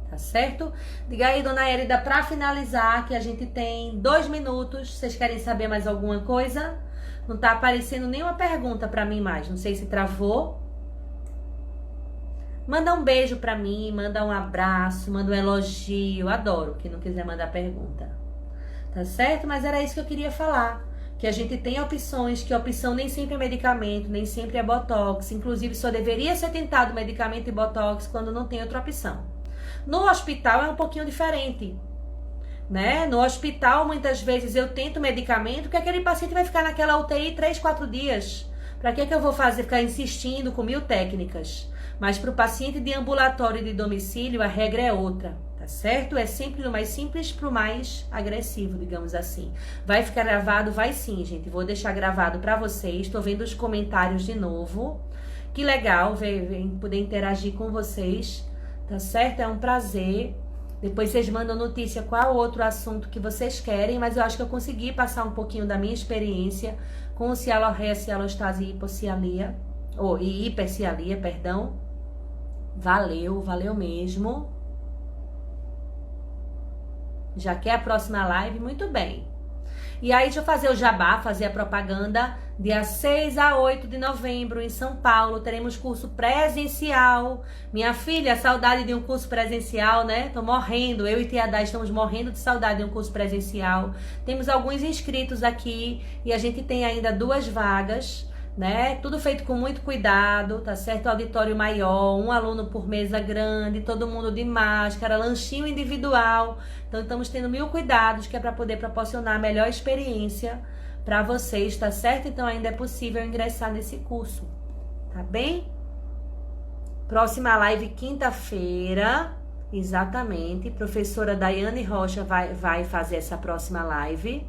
Speaker 1: Tá certo? Diga aí, dona Érida, para finalizar, que a gente tem 2 minutos. Vocês querem saber mais alguma coisa? Não tá aparecendo nenhuma pergunta para mim mais. Não sei se travou. Manda um beijo para mim, manda um abraço, manda um elogio. Adoro quem não quiser mandar pergunta. Tá certo? Mas era isso que eu queria falar. Que a gente tem opções, que a opção nem sempre é medicamento, nem sempre é botox. Inclusive, só deveria ser tentado medicamento e botox quando não tem outra opção. No hospital é um pouquinho diferente, né? No hospital, muitas vezes, eu tento medicamento, que aquele paciente vai ficar naquela UTI 3, 4 dias. Para que eu vou ficar insistindo com 1000 técnicas? Mas para o paciente de ambulatório e de domicílio, a regra é outra. Tá certo? É sempre do mais simples para o mais agressivo, digamos assim. Vai ficar gravado? Vai sim, gente. Vou deixar gravado para vocês. Estou vendo os comentários de novo. Que legal poder interagir com vocês. Tá certo? É um prazer. Depois vocês mandam notícia qual outro assunto que vocês querem, mas eu acho que eu consegui passar um pouquinho da minha experiência com o cialorreia, cialostase e hipercialia, perdão. Valeu mesmo. Já quer a próxima live? Muito bem. E aí, deixa eu fazer o jabá, fazer a propaganda. Dia 6 a 8 de novembro, em São Paulo, teremos curso presencial. Minha filha, saudade de um curso presencial, né? Tô morrendo, eu e Tia Dá estamos morrendo de saudade de um curso presencial. Temos alguns inscritos aqui e a gente tem ainda 2 vagas, né? Tudo feito com muito cuidado, tá certo? Auditório maior, 1 aluno por mesa grande, todo mundo de máscara, lanchinho individual. Então estamos tendo 1000 cuidados, que é para poder proporcionar a melhor experiência para vocês, tá certo? Então ainda é possível ingressar nesse curso, tá bem? Próxima live quinta-feira, exatamente. Professora Daiane Rocha vai fazer essa próxima live.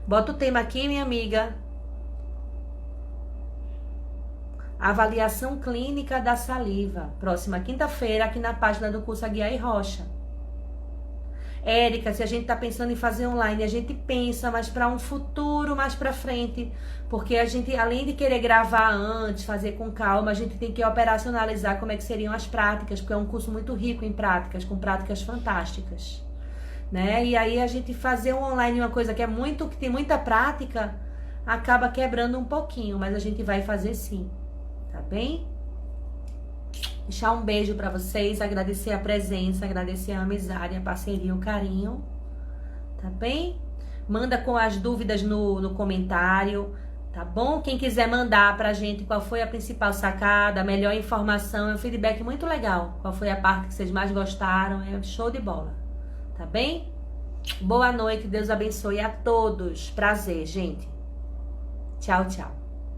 Speaker 1: Bota o tema aqui, minha amiga. Avaliação clínica da saliva. Próxima quinta-feira, aqui na página do curso Aguiar e Rocha. Érica, se a gente tá pensando em fazer online, a gente pensa, mas para um futuro mais para frente, porque a gente, além de querer gravar antes, fazer com calma, a gente tem que operacionalizar como é que seriam as práticas, porque é um curso muito rico em práticas, com práticas fantásticas, né? E aí a gente fazer um online, uma coisa que tem muita prática, acaba quebrando um pouquinho, mas a gente vai fazer sim, tá bem? Deixar um beijo pra vocês, agradecer a presença, agradecer a amizade, a parceria, o carinho, tá bem? Manda com as dúvidas no comentário, tá bom? Quem quiser mandar pra gente qual foi a principal sacada, a melhor informação, é um feedback muito legal. Qual foi a parte que vocês mais gostaram, é show de bola, tá bem? Boa noite, Deus abençoe a todos. Prazer, gente. Tchau, tchau.